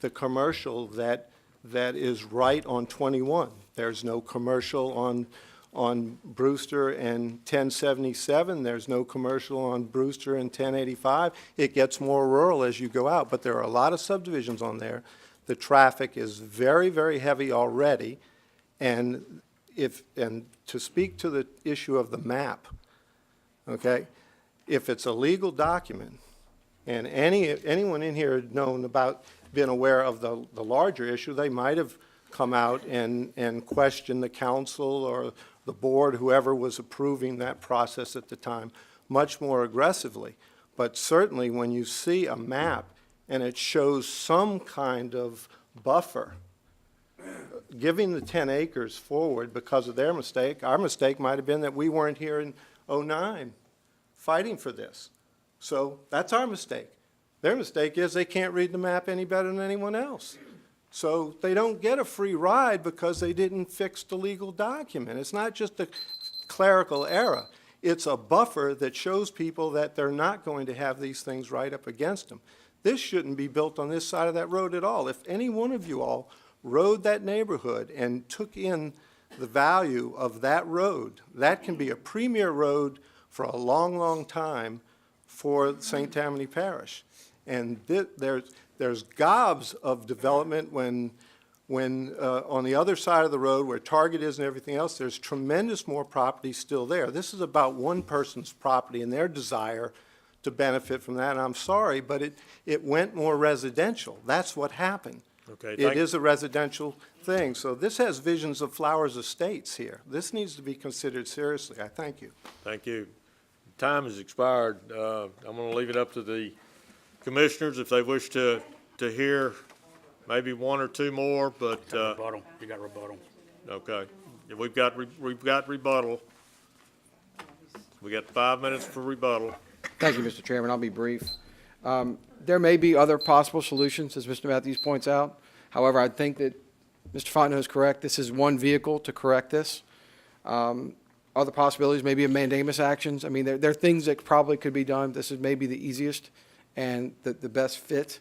the commercial that is right on 21. There's no commercial on Brewster and 1077. There's no commercial on Brewster and 1085. It gets more rural as you go out, but there are a lot of subdivisions on there. The traffic is very, very heavy already, and to speak to the issue of the map, okay, If it's a legal document, and anyone in here had known about, been aware of the larger issue, they might have come out and questioned the council or the board, whoever was approving that process at the time, much more aggressively. But certainly when you see a map and it shows some kind of buffer, giving the 10 acres forward because of their mistake, our mistake might have been that we weren't here in '09 fighting for this. So that's our mistake. Their mistake is they can't read the map any better than anyone else. So they don't get a free ride because they didn't fix the legal document. It's not just a clerical error. It's a buffer that shows people that they're not going to have these things right up against them. This shouldn't be built on this side of that road at all. If any one of you all rode that neighborhood and took in the value of that road, that can be a premier road for a long, long time for St. Tammany Parish. And there's gobs of development when on the other side of the road where Target is and everything else, there's tremendous more property still there. This is about one person's property and their desire to benefit from that. And I'm sorry, but it went more residential. That's what happened. Okay, It is a residential thing. So this has visions of Flowers Estates here. This needs to be considered seriously. I thank you. Thank you. Time has expired. I'm going to leave it up to the commissioners if they wish to hear maybe one or two more, but, Rebuttal, you got rebuttal. okay. We've got rebuttal. We got 5 minutes for rebuttal. Thank you, Mr. Chairman. I'll be brief. There may be other possible solutions, as Mr. Matthews points out. However, I think that Mr. Fontenot is correct. This is one vehicle to correct this. Other possibilities may be of mandamus actions. I mean, there are things that probably could be done. This is maybe the easiest and the best fit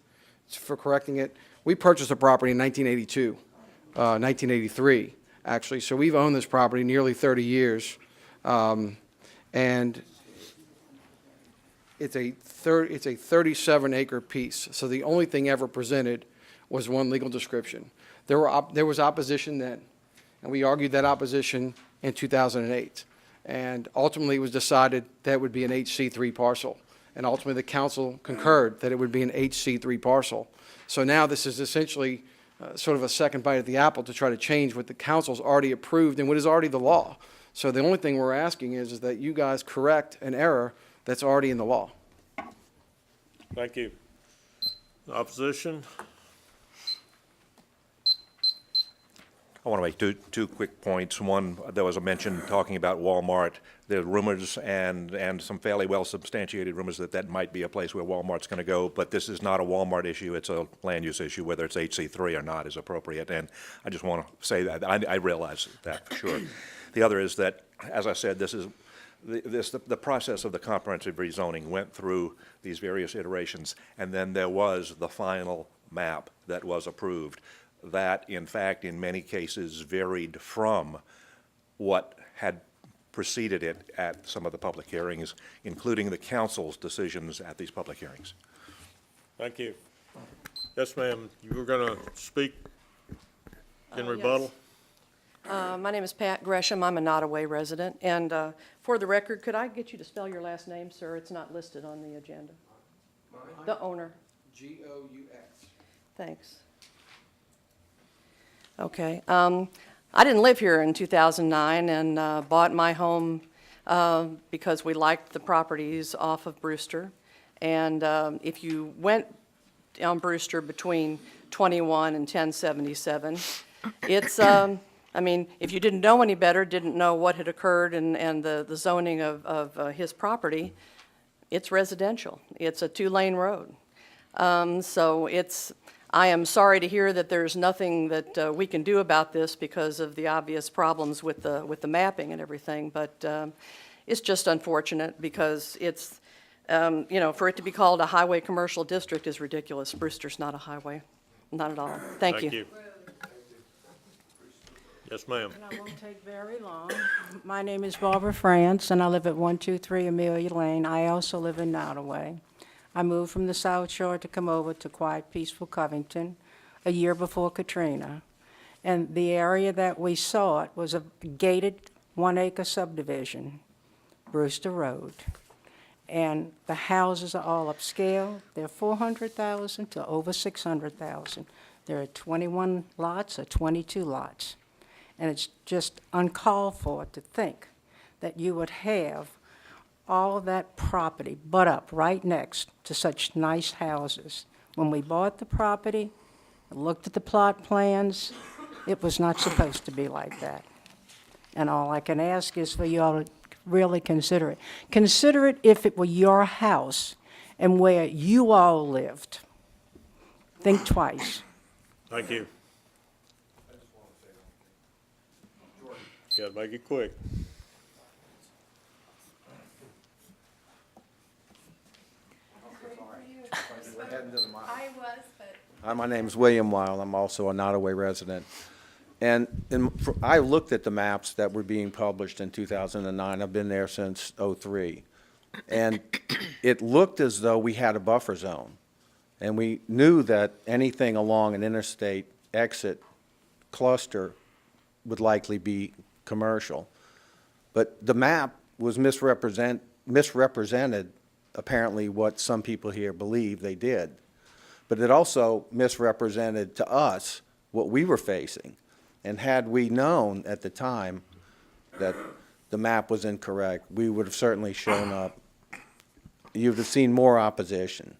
for correcting it. We purchased a property in 1982, 1983, actually. So we've owned this property nearly 30 years. And it's a 37-acre piece. So the only thing ever presented was one legal description. There was opposition then, and we argued that opposition in 2008. And ultimately, it was decided that it would be an HC3 parcel. And ultimately, the council concurred that it would be an HC3 parcel. So now this is essentially sort of a second bite at the apple to try to change what the council's already approved and what is already the law. So the only thing we're asking is that you guys correct an error that's already in the law. Thank you. Opposition? I want to make two quick points. One, there was a mention talking about Walmart. There are rumors and some fairly well substantiated rumors that might be a place where Walmart's going to go, but this is not a Walmart issue. It's a land use issue. Whether it's HC3 or not is appropriate, and I just want to say that. I realize that for sure. The other is that, as I said, this is the process of the comprehensive rezoning went through these various iterations, and then there was the final map that was approved. That, in fact, in many cases varied from what had preceded it at some of the public hearings, including the council's decisions at these public hearings. Thank you. Yes, ma'am. You were going to speak in rebuttal? My name is Pat Gresham. I'm a Nottaway resident. And for the record, could I get you to spell your last name, sir? It's not listed on the agenda. The owner. G-O-U-X. Thanks. Okay. I didn't live here in 2009 and bought my home because we liked the properties off of Brewster. And if you went on Brewster between 21 and 1077, it's, I mean, if you didn't know any better, didn't know what had occurred and the zoning of his property, it's residential. It's a two-lane road. So I am sorry to hear that there's nothing that we can do about this because of the obvious problems with the mapping and everything, but it's just unfortunate because it's, you know, for it to be called a highway commercial district is ridiculous. Brewster's not a highway, not at all. Thank you. Yes, ma'am. And I won't take very long. My name is Barbara France, and I live at 123 Amelia Lane. I also live in Nottaway. I moved from the South Shore to come over to quiet, peaceful Covington a year before Katrina. And the area that we saw it was a gated 1-acre subdivision, Brewster Road. And the houses are all upscale. They're 400,000 to over 600,000. There are 21 lots or 22 lots. And it's just uncalled for to think that you would have all that property butt up right next to such nice houses. When we bought the property, looked at the plot plans, it was not supposed to be like that. And all I can ask is for you all to really consider it. Consider it if it were your house and where you all lived. Think twice. Thank you. Gotta make it quick. Hi, my name is William Weil. I'm also a Nottoway resident. And I looked at the maps that were being published in 2009. I've been there since '03. And it looked as though we had a buffer zone. And we knew that anything along an interstate exit cluster would likely be commercial. But the map was misrepresented, apparently, what some people here believe they did. But it also misrepresented to us what we were facing. And had we known at the time that the map was incorrect, we would have certainly shown up. You'd have seen more opposition.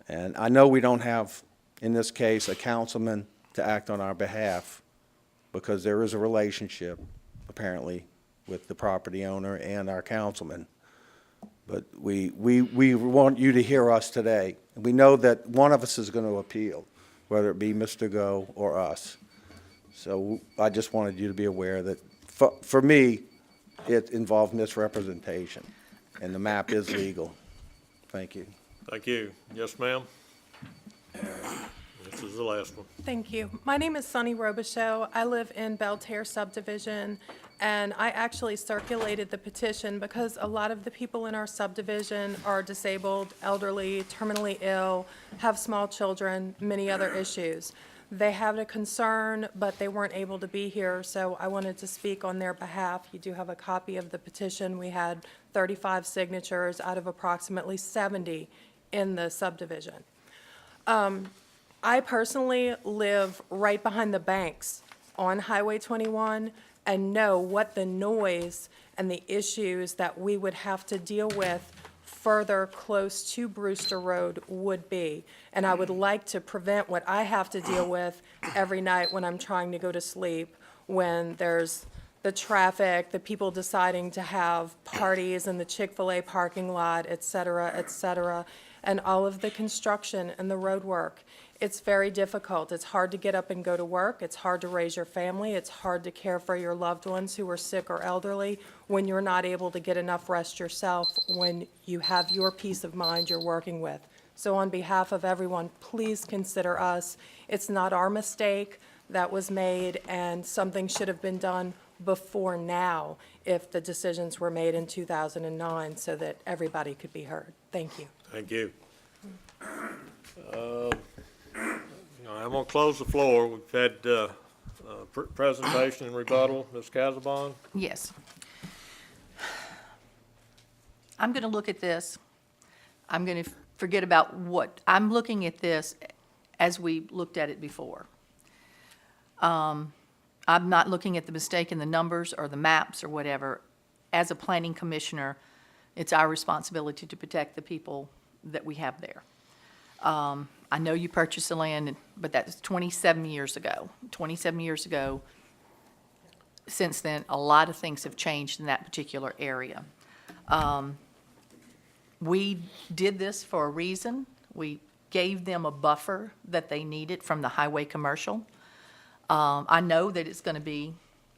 And I know we don't have, in this case, a councilman to act on our behalf because there is a relationship, apparently, with the property owner and our councilman. But we want you to hear us today. We know that one of us is going to appeal, whether it be Mr. Go or us. So I just wanted you to be aware that, for me, it involved misrepresentation, and the map is legal. Thank you. Thank you. Yes, ma'am? This is the last one. Thank you. My name is Sunny Robichaux. I live in Belterre subdivision, and I actually circulated the petition because a lot of the people in our subdivision are disabled, elderly, terminally ill, have small children, many other issues. They had a concern, but they weren't able to be here, so I wanted to speak on their behalf. You do have a copy of the petition. We had 35 signatures out of approximately 70 in the subdivision. I personally live right behind the banks on Highway 21 and know what the noise and the issues that we would have to deal with further close to Brewster Road would be. And I would like to prevent what I have to deal with every night when I'm trying to go to sleep, when there's the traffic, the people deciding to have parties in the Chick-fil-A parking lot, et cetera, and all of the construction and the road work. It's very difficult. It's hard to get up and go to work. It's hard to raise your family. It's hard to care for your loved ones who are sick or elderly when you're not able to get enough rest yourself, when you have your peace of mind you're working with. So on behalf of everyone, please consider us. It's not our mistake that was made, and something should have been done before now if the decisions were made in 2009 so that everybody could be heard. Thank you. Thank you. I'm going to close the floor. We've had presentation and rebuttal. Ms. Casabon? Yes. I'm going to look at this. I'm going to forget about what, I'm looking at this as we looked at it before. I'm not looking at the mistake in the numbers or the maps or whatever. As a planning commissioner, it's our responsibility to protect the people that we have there. I know you purchased the land, but that's 27 years ago. 27 years ago. Since then, a lot of things have changed in that particular area. We did this for a reason. We gave them a buffer that they needed from the highway commercial. I know that it's going to be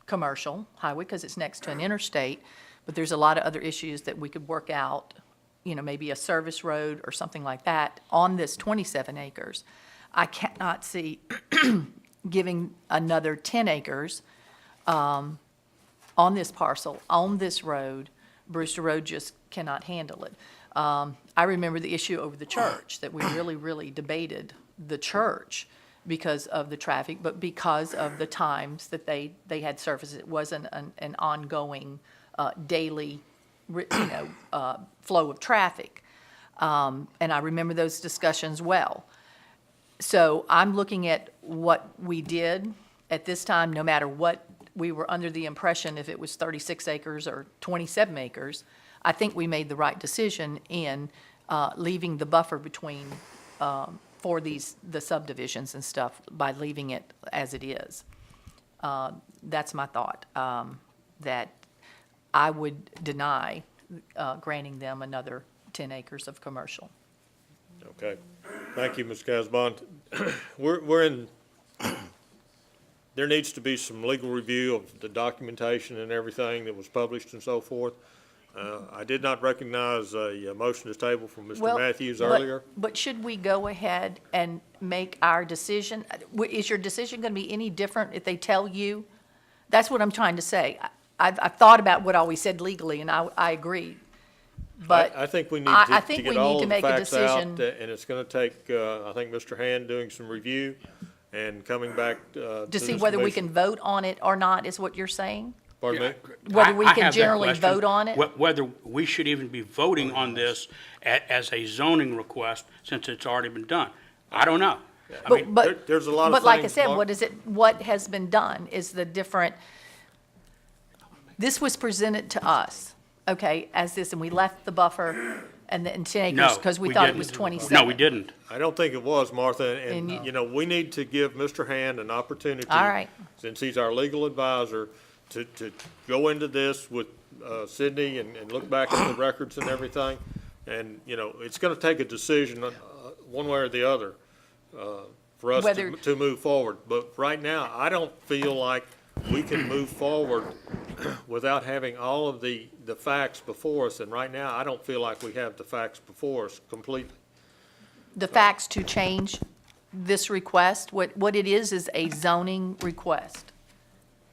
commercial highway because it's next to an interstate, but there's a lot of other issues that we could work out, you know, maybe a service road or something like that on this 27 acres. I cannot see giving another 10 acres on this parcel, on this road. Brewster Road just cannot handle it. I remember the issue over the church, that we really debated the church because of the traffic, but because of the times that they had services. It wasn't an ongoing daily flow of traffic. And I remember those discussions well. So I'm looking at what we did at this time, no matter what we were under the impression, if it was 36 acres or 27 acres, I think we made the right decision in leaving the buffer between, for the subdivisions and stuff, by leaving it as it is. That's my thought, that I would deny granting them another 10 acres of commercial. Okay. Thank you, Ms. Casbon. We're in, there needs to be some legal review of the documentation and everything that was published and so forth. I did not recognize a motion to table from Mr. Well, Matthews but- earlier. But should we go ahead and make our decision? Is your decision going to be any different if they tell you? That's what I'm trying to say. I've thought about what all we said legally, and I agree. But I think we need I to think get we all need to of the make a facts out, decision. and it's going to take, I think, Mr. Hand doing some review and coming back to To see this whether we commission. can vote on it or not, is what you're saying? Pardon me? Whether we I can have that generally question, vote on it? Whether we should even be voting on this as a zoning request, since it's already been done. I don't know. I mean, there's a lot of But like I things, said, Mark. what has been done is the different, this was presented to us, okay, as this, and we left the buffer and the 10 acres, No, because we we thought it didn't. was 27. No, we didn't. I don't think it was, Martha, And and, you know, we need to give Mr. Hand an opportunity. All right. Since he's our legal advisor, to go into this with Sydney and look back at the records and everything. And, you know, it's gonna take a decision, one way or the other, for us Whether- to move forward. But right now, I don't feel like we can move forward without having all of the facts before us. And right now, I don't feel like we have the facts before us completely. The facts to change this request, what it is a zoning request.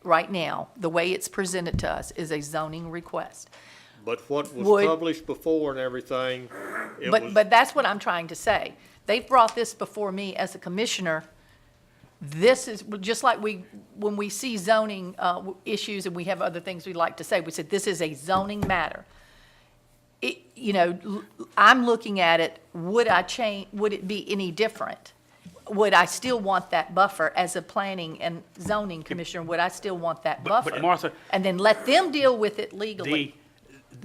Right now, the way it's presented to us is a zoning request. But what was Would- published before and everything, it was, But that's what I'm trying to say. They've brought this before me as a commissioner. This is, just like when we see zoning issues and we have other things we'd like to say, we said, this is a zoning matter. I'm looking at it, would it be any different? Would I still want that buffer as a planning and zoning commissioner? Would I still want that buffer? But Martha. And then let them deal with it legally.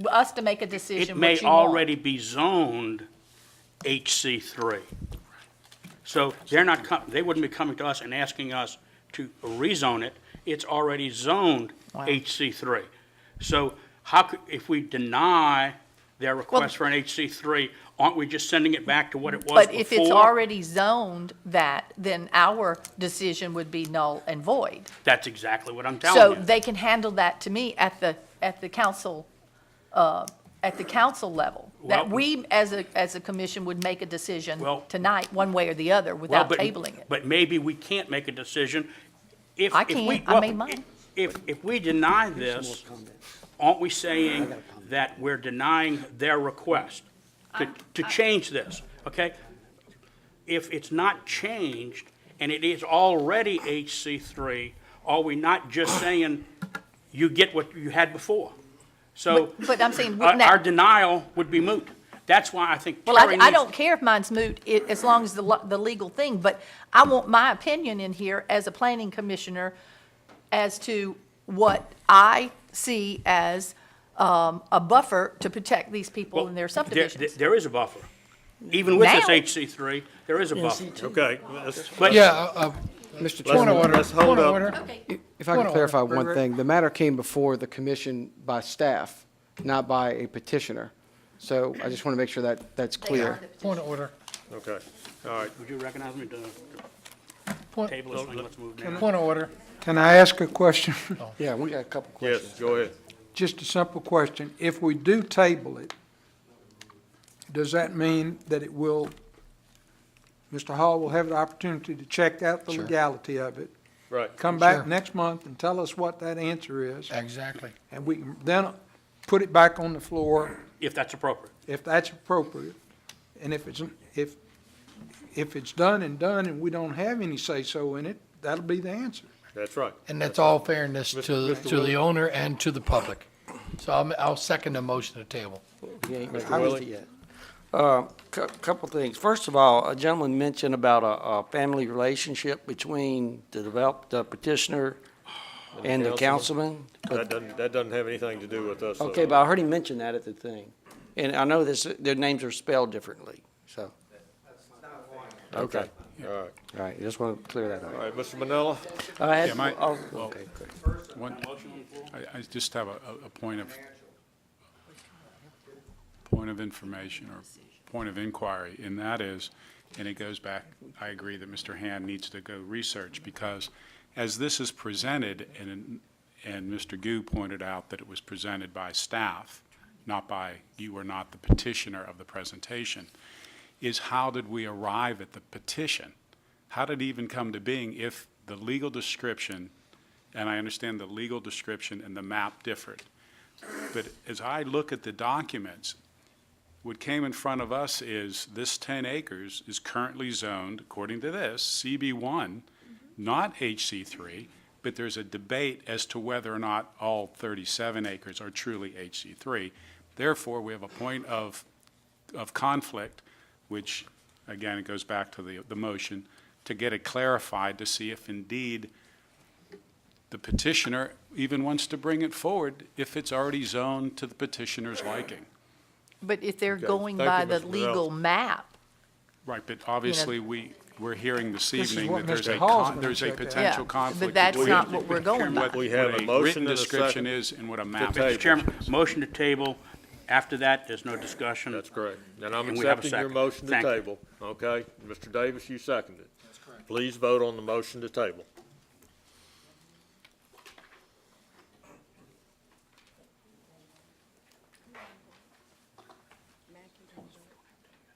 Us to make a decision It what may you want. already be zoned HC3. So they wouldn't be coming to us and asking us to rezone it. It's already zoned Wow. HC3. So if we deny their request for an HC3, aren't we just sending it back to what it was before? But if it's already zoned that, then our decision would be null and void. That's exactly what I'm telling So you. they can handle that to me at the council level. That Well- we, as a commission, would make a decision Well- tonight, one way or the other, without tabling it. But maybe we can't make a decision if. I if can. we- I well, made mine. If we deny this, aren't we saying that we're denying their request to change this, okay? If it's not changed and it is already HC3, are we not just saying you get what you had before? So. But I'm saying, wouldn't Our that, denial would be moot. That's why I think well, Terry I needs- don't care if mine's moot, as long as the legal thing, but I want my opinion in here as a planning commissioner as to what I see as a buffer to protect these people in their subdivisions. There is a buffer. Even with this Now. HC3, there is a buffer. okay. But- Yeah, Mr. Point of Chairman, order. Let's hold point of up. order. if I Point could of clarify order. one thing, the matter came before the commission by staff, not by a petitioner. So I just want to make sure that that's clear. Point of order. Okay, all right. Would you recognize me to Point table this thing? Let's move now. point of order. Can I ask a question? Yeah, we got a couple Yes, questions. go ahead. Just a simple question. If we do table it, does that mean that it will, Mr. Hall will have the opportunity to check out the Sure. legality of it, Right. come Sure. back next month and tell us what that answer is, Exactly. and we can then put it back on the floor If that's appropriate. if that's appropriate. And if it's done and we don't have any say-so in it, that'll be the answer. That's right. And that's all fairness Mr. to the Williams. owner and to the public. So I'll second the motion to table. You ain't Mr. I missed Willie? it yet. Couple things. First of all, a gentleman mentioned about a family relationship between the petitioner and the councilman. That doesn't have anything to do with us. Okay, but I heard him mention that at the thing. And I know their names are spelled differently, so. Okay. All right. All right, just want to clear that up. All right, Mr. Manella? Yeah, Oh, okay, good. I just have a point of information or point of inquiry, and that is, and it goes back, I agree that Mr. Hand needs to go research, because as this is presented, and Mr. Gu pointed out that it was presented by staff, not by, you were not the petitioner of the presentation, is how did we arrive at the petition? How did it even come to being if the legal description, and I understand the legal description and the map differed, but as I look at the documents, what came in front of us is this 10 acres is currently zoned, according to this, CB1, not HC3, but there's a debate as to whether or not all 37 acres are truly HC3. Therefore, we have a point of conflict, which, again, it goes back to the motion, to get it clarified to see if indeed the petitioner even wants to bring it forward if it's already zoned to the petitioner's liking. But if they're Okay. going Thank by you, the Mr. legal map, Right, but obviously, we're hearing this This is evening what that there's Mr. a, Hall's con- gonna there's a check out. potential Yeah, conflict. but that's between not what we're going by. what We have what a motion written and a description second is and what a map table. is. Mr. Chairman, motion to table. After that, there's no discussion. That's correct. And I'm And we have a accepting your second. motion to Thank you. table. Okay? Mr. Davis, you seconded it. That's correct. Please vote on the motion to table.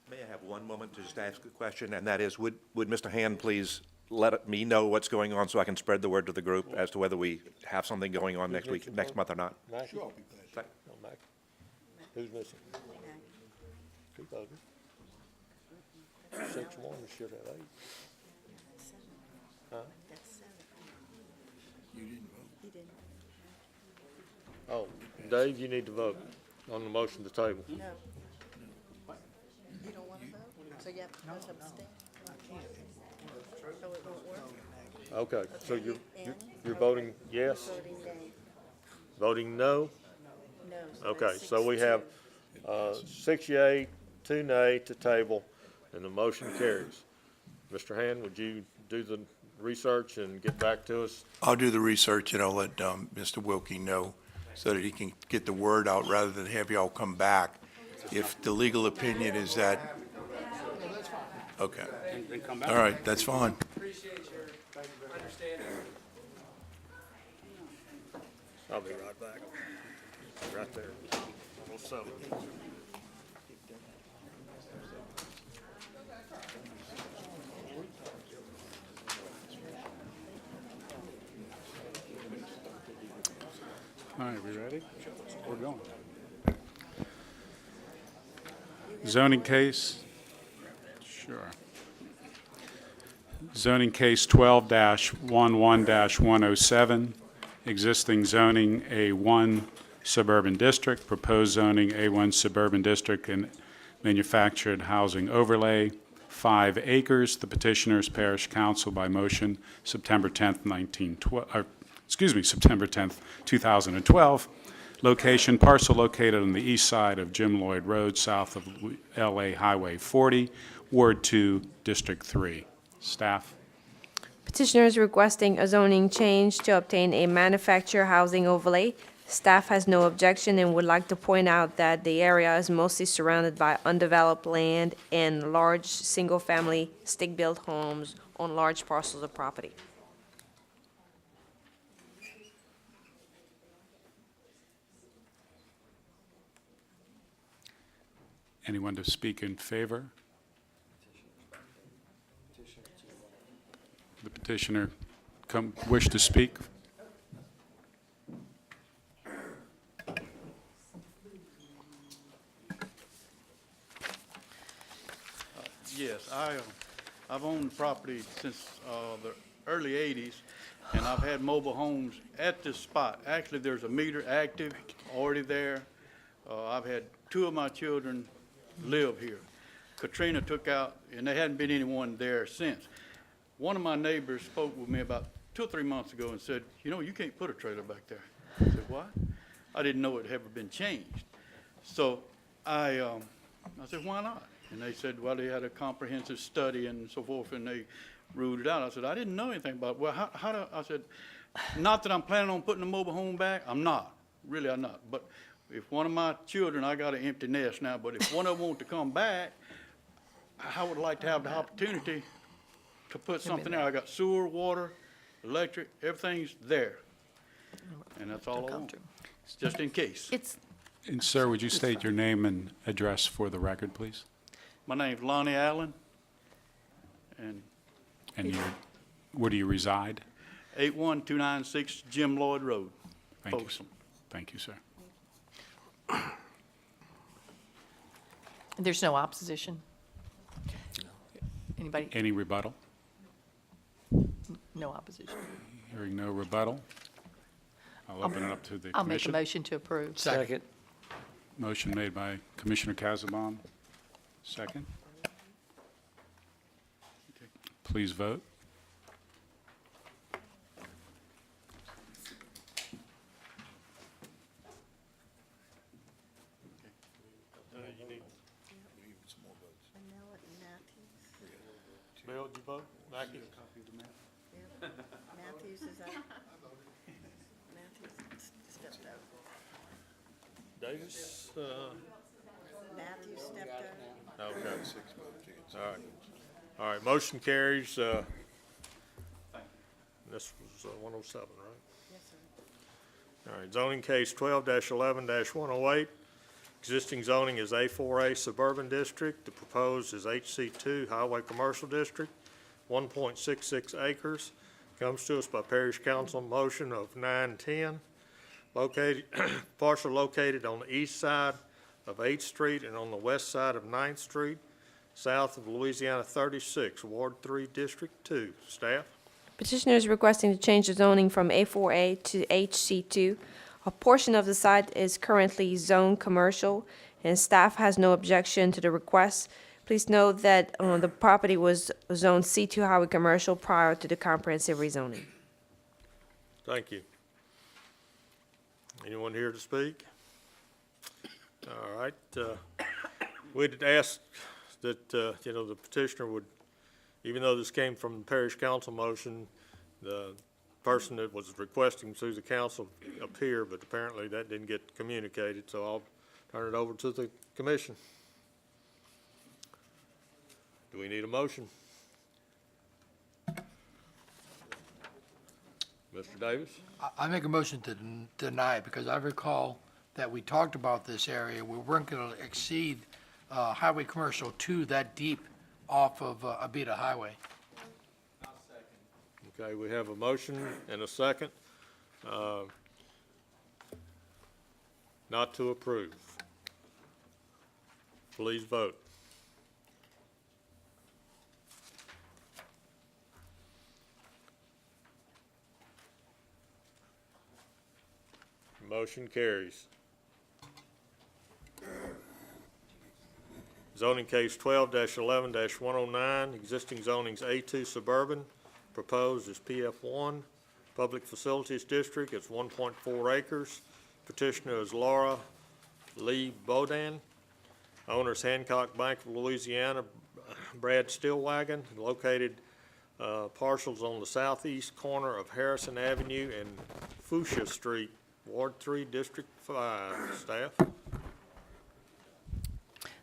May I have one moment to just ask a question, and that is, would Mr. Hand please let me know what's going on so I can spread the word to the group as to whether we have something going on next week, next month or not? Sure, I'll be glad. Who's missing? Two voters. 6-1, you should have 8. Huh? Oh, Dave, you need to vote on the motion to table. No. You don't want to vote? So you have to abstain? So it won't work? Okay, so you're voting yes? Voting no? No. Okay, so we have 6 yea, 2 nay to table, and the motion carries. Mr. Hand, would you do the research and get back to us? I'll do the research and I'll let Mr. Wilkie know so that he can get the word out rather than have y'all come back. If the legal opinion is that, okay. Then come back. All right, that's fine. Appreciate your understanding. I'll be right back. Right there. Almost 7. All right, we ready? We're going. Zoning case? Sure. Zoning case 12-11-107, existing zoning A1 suburban district, proposed zoning A1 suburban district and manufactured housing overlay, 5 acres. The petitioner's Parish Council by motion September 10th, September 10th, 2012. Location, parcel located on the east side of Jim Lloyd Road, south of LA Highway 40, Ward 2, District 3. Staff? Petitioner is requesting a zoning change to obtain a manufactured housing overlay. Staff has no objection and would like to point out that the area is mostly surrounded by undeveloped land and large single-family stick-built homes on large parcels of property. Anyone to speak in favor? The petitioner wish to speak? Yes, I've owned the property since the early 80s. and I've had mobile homes at this spot. Actually, there's a meter active already there. I've had 2 of my children live here. Katrina took out, and there hadn't been anyone there since. One of my neighbors spoke with me about 2 or 3 months ago and said, you know, you can't put a trailer back there. I said, what? I didn't know it had ever been changed. So I said, why not? And they said, well, they had a comprehensive study and so forth, and they ruled it out. I said, I didn't know anything about it. Well, how do, I said, not that I'm planning on putting a mobile home back. I'm not. Really, I'm not. But if one of my children, I got an empty nest now, but if one of them want to come back, I would like to have the opportunity to put something there. I got sewer, water, electric, everything's there. And that's all I want. It's just in case. And sir, would you state your name and address for the record, please? My name's Lonnie Allen, And where do you reside? 81296 Jim Lloyd Road, Thank you. Folsom. Thank you, sir. There's no opposition? Anybody? Any rebuttal? No opposition. Hearing no rebuttal, I'll open it up to the I'll make a commission. motion to approve. Second. Motion made by Commissioner Casabon. Second. Please vote. Bill, did you vote? Mackie? Matthews is out. Matthews stepped out. Davis? Matthews stepped out. Okay. All right. All right, motion carries. This was 107, right? Yes, sir. All right, zoning case 12-11-108. Existing zoning is A4A Suburban District. The proposed is HC2 Highway Commercial District, 1.66 acres. Comes to us by Parish Council motion of 910. Located, parcel located on the east side of 8th Street and on the west side of 9th Street, south of Louisiana 36, Ward 3, District 2. Staff? Petitioner is requesting to change the zoning from A4A to HC2. A portion of the site is currently zoned commercial, and staff has no objection to the request. Please note that the property was zoned C2 Highway Commercial prior to the comprehensive rezoning. Thank you. Anyone here to speak? All right. We'd ask that, the petitioner would, even though this came from the parish council motion, the person that was requesting through the council appear, but apparently that didn't get communicated, so I'll turn it over to the commission. Do we need a motion? Mr. Davis? I make a motion to deny it, because I recall that we talked about this area. We weren't going to exceed highway commercial 2 that deep off of Abita Highway. Okay, we have a motion and a second. Not to approve. Please vote. Motion carries. Zoning case 12-11-109, existing zoning's A2 Suburban, proposed is PF1, Public Facilities District, it's 1.4 acres. Petitioner is Laura Lee Bodan. Owner is Hancock Bank of Louisiana, Brad Stillwagon, located parcels on the southeast corner of Harrison Avenue and Fuchsia Street, Ward 3, District 5. Staff?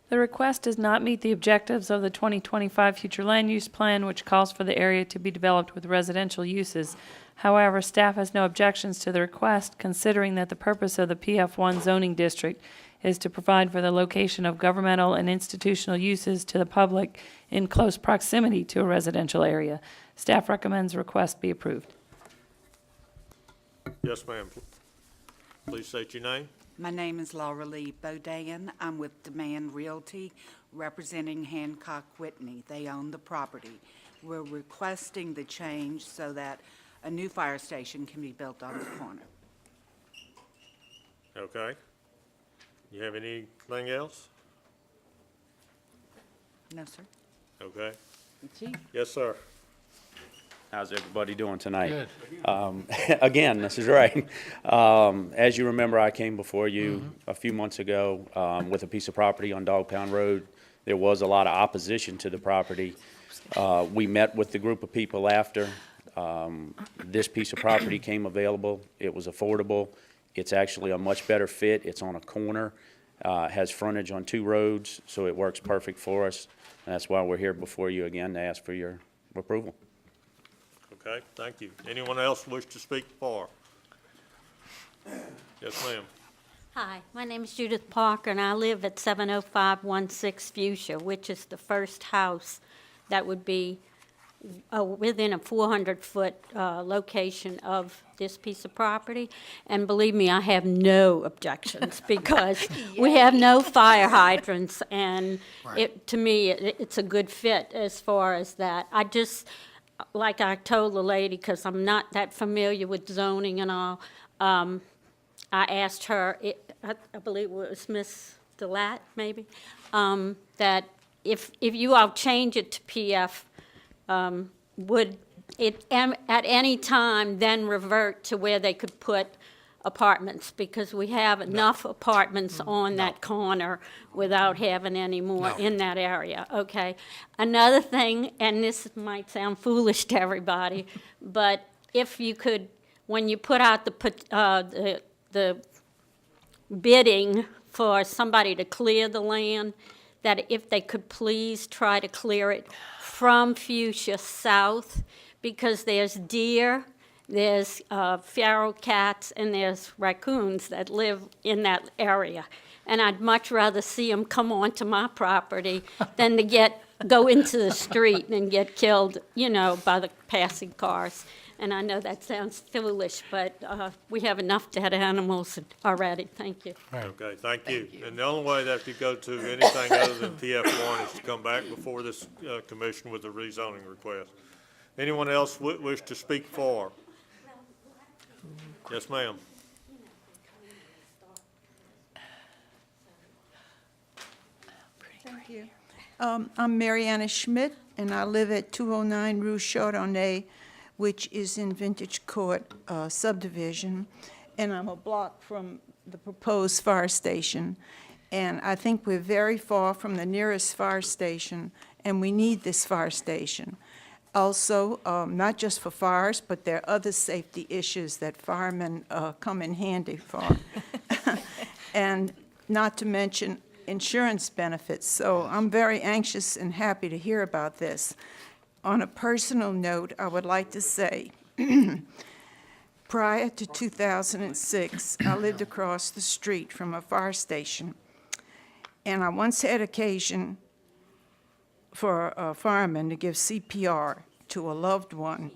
The request does not meet the objectives of the 2025 Future Land Use Plan, which calls for the area to be developed with residential uses. However, staff has no objections to the request, considering that the purpose of the PF1 zoning district is to provide for the location of governmental and institutional uses to the public in close proximity to a residential area. Staff recommends the request be approved. Yes, ma'am. Please state your name. My name is Laura Lee Bodan. I'm with Demand Realty, representing Hancock Whitney. They own the property. We're requesting the change so that a new fire station can be built on the corner. Okay. You have anything else? No, sir. Okay. Chief? Yes, sir. How's everybody doing tonight? Good. Again, this is Ray. As you remember, I came before you a few months ago with a piece of property on Dog Pound Road. There was a lot of opposition to the property. We met with the group of people after. This piece of property came available. It was affordable. It's actually a much better fit. It's on a corner, has frontage on 2 roads, so it works perfect for us. And that's why we're here before you again to ask for your approval. Okay, thank you. Anyone else wish to speak for? Yes, ma'am. Hi, my name is Judith Parker, and I live at 70516 Fuchsia, which is the first house that would be within a 400-foot location of this piece of property. And believe me, I have no objections because we have no fire hydrants, and to me, it's a good fit as far as that. I just, like I told the lady, because I'm not that familiar with zoning and all, I asked her, I believe it was Miss Delat, maybe, that if you all change it to PF, would it at any time then revert to where they could put apartments? Because we have enough apartments on that corner without having any more in that area, okay? Another thing, and this might sound foolish to everybody, but if you could, when you put out the bidding for somebody to clear the land, that if they could please try to clear it from Fuchsia south, because there's deer, there's feral cats, and there's raccoons that live in that area. And I'd much rather see them come onto my property than to go into the street and get killed, by the passing cars. And I know that sounds foolish, but we have enough dead animals already. Thank you. Okay, thank you. And the only way that you go to anything other than PF1 is to come back before this commission with a rezoning request. Anyone else wish to speak for? Yes, ma'am. Thank you. I'm Mariana Schmidt, and I live at 209 Rue Chardonnay, which is in Vintage Court subdivision, and I'm a block from the proposed fire station. And I think we're very far from the nearest fire station, and we need this fire station. Also, not just for fires, but there are other safety issues that firemen come in handy for. And not to mention insurance benefits. So I'm very anxious and happy to hear about this. On a personal note, I would like to say, prior to 2006, I lived across the street from a fire station, and I once had occasion for a fireman to give CPR to a loved one.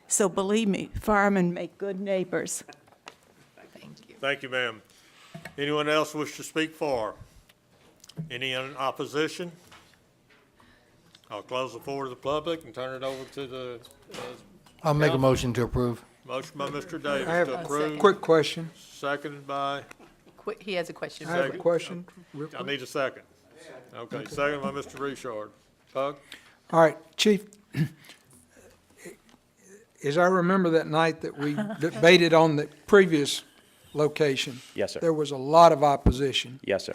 So believe me, firemen make good neighbors. Thank you, ma'am. Anyone else wish to speak for? Any in opposition? I'll close the floor to the public and turn it over to the I'll make a council. motion to approve. Motion by Mr. Davis I have to a approve. quick question. Seconded by, He has a question. I have a Second. question. real I quick. need a second. Okay, second by Mr. Richard. Tug? All right, Chief, as I remember that night that we debated on the previous location. Yes, sir. There was a lot of opposition, Yes, sir.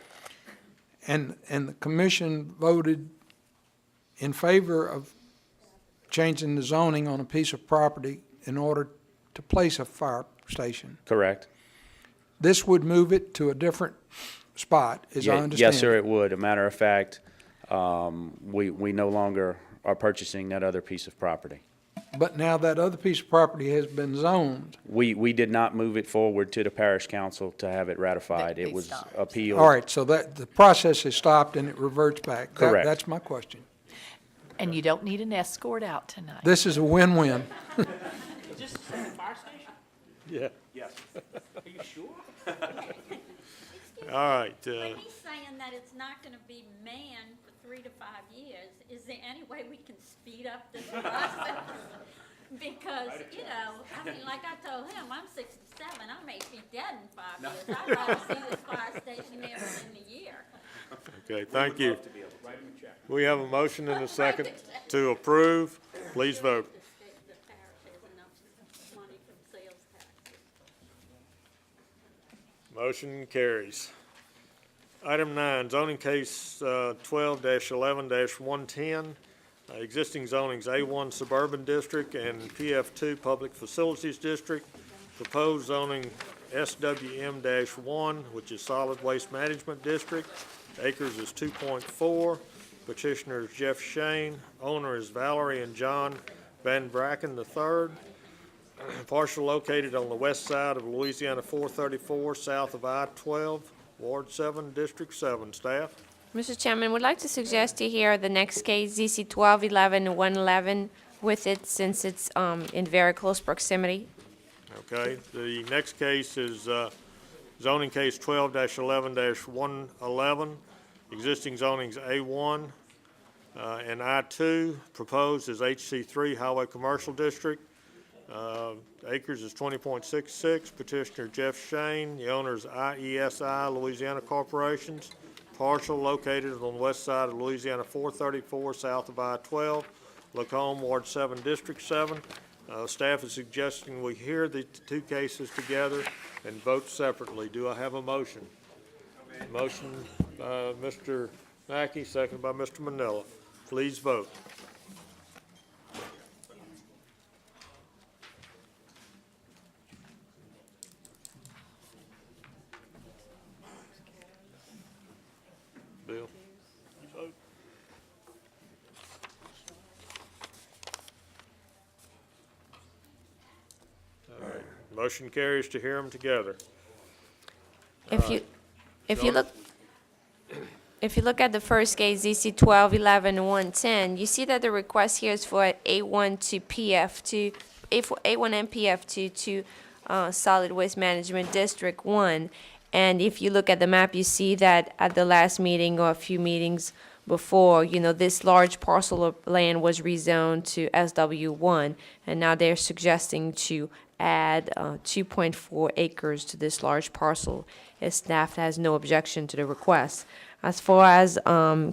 and the commission voted in favor of changing the zoning on a piece of property in order to place a fire station. Correct. This would move it to a different spot, as I understand. Yes, sir, it would. A matter of fact, we no longer are purchasing that other piece of property. But now that other piece of property has been zoned. We did not move it forward to the parish council to have it ratified. They It was stopped. appealed. All right, so that, the process has stopped and it reverts back. Correct. That's my question. And you don't need an escort out tonight. This is a win-win. Is this the fire station? Yeah. Yes. Are you sure? All right. But he's saying that it's not going to be manned for 3 to 5 years. Is there any way we can speed up this process? Because, you know, I mean, like I told him, I'm 67, I may be dead in 5 years. I'd rather see this fire station there within the year. Okay, thank you. We have a motion and a second to approve. Please vote. The parish has enough money from sales taxes. Motion carries. Item 9, zoning case 12-11-110. Existing zonings A1 Suburban District and PF2 Public Facilities District. Proposed zoning SWM-1, which is Solid Waste Management District. Acres is 2.4. Petitioner is Jeff Shane. Owner is Valerie and John Van Bracken III. Parcel located on the west side of Louisiana 434, south of I-12, Ward 7, District 7. Staff? Mr. Chairman, would like to suggest to hear the next case, ZC 1211-111, with it since it's in very close proximity. Okay, the next case is zoning case 12-11-111. Existing zonings A1 and I2. Proposed is HC3 Highway Commercial District. Acres is 20.66. Petitioner Jeff Shane. The owner is IESI Louisiana Corporations. Parcel located on the west side of Louisiana 434, south of I-12, Lacombe, Ward 7, District 7. Staff is suggesting we hear the two cases together and vote separately. Do I have a motion? Motion by Mr. Mackey, second by Mr. Manila. Please vote. Bill, you vote. All right. Motion carries to hear them together. If you look at the first case, ZC 1211-110, you see that the request here is for A1 to PF2, A1 and PF2 to Solid Waste Management District 1. And if you look at the map, you see that at the last meeting or a few meetings before, you know, this large parcel of land was rezoned to SW1, and now they're suggesting to add 2.4 acres to this large parcel. As staff has no objection to the request. As far as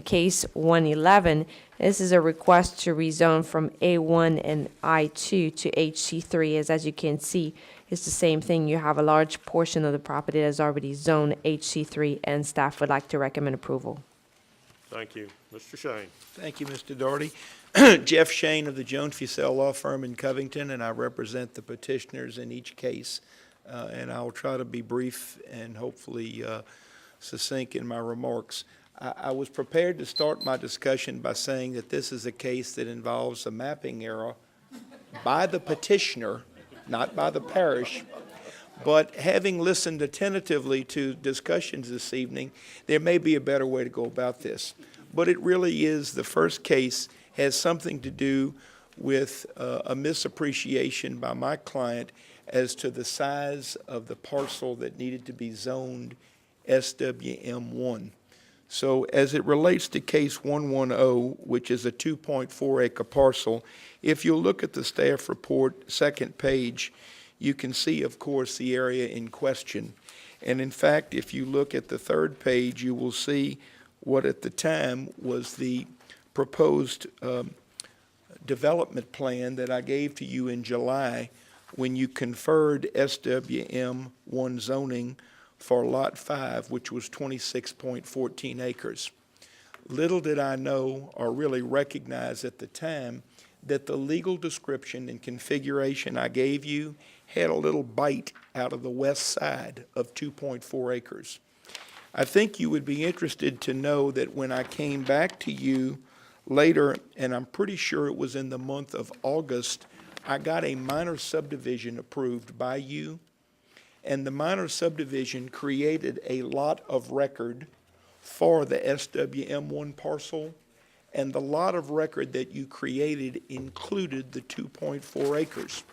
case 111, this is a request to rezone from A1 and I2 to HC3. As you can see, it's the same thing. You have a large portion of the property that's already zoned HC3, and staff would like to recommend approval. Thank you. Mr. Shane. Thank you, Mr. Doherty. Jeff Shane of the Jones Fussell Law Firm in Covington, and I represent the petitioners in each case. And I'll try to be brief and hopefully succinct in my remarks. I was prepared to start my discussion by saying that this is a case that involves a mapping error by the petitioner, not by the parish. But having listened attentively to discussions this evening, there may be a better way to go about this. But it really is, the first case has something to do with a misappreciation by my client as to the size of the parcel that needed to be zoned SWM1. So as it relates to case 110, which is a 2.4 acre parcel, if you look at the staff report, second page, you can see, of course, the area in question. And in fact, if you look at the third page, you will see what at the time was the proposed development plan that I gave to you in July when you conferred SWM1 zoning for Lot 5, which was 26.14 acres. Little did I know or really recognize at the time that the legal description and configuration I gave you had a little bite out of the west side of 2.4 acres. I think you would be interested to know that when I came back to you later, and I'm pretty sure it was in the month of August, I got a minor subdivision approved by you, and the minor subdivision created a lot of record for the SWM1 parcel, and the lot of record that you created included the 2.4 acres.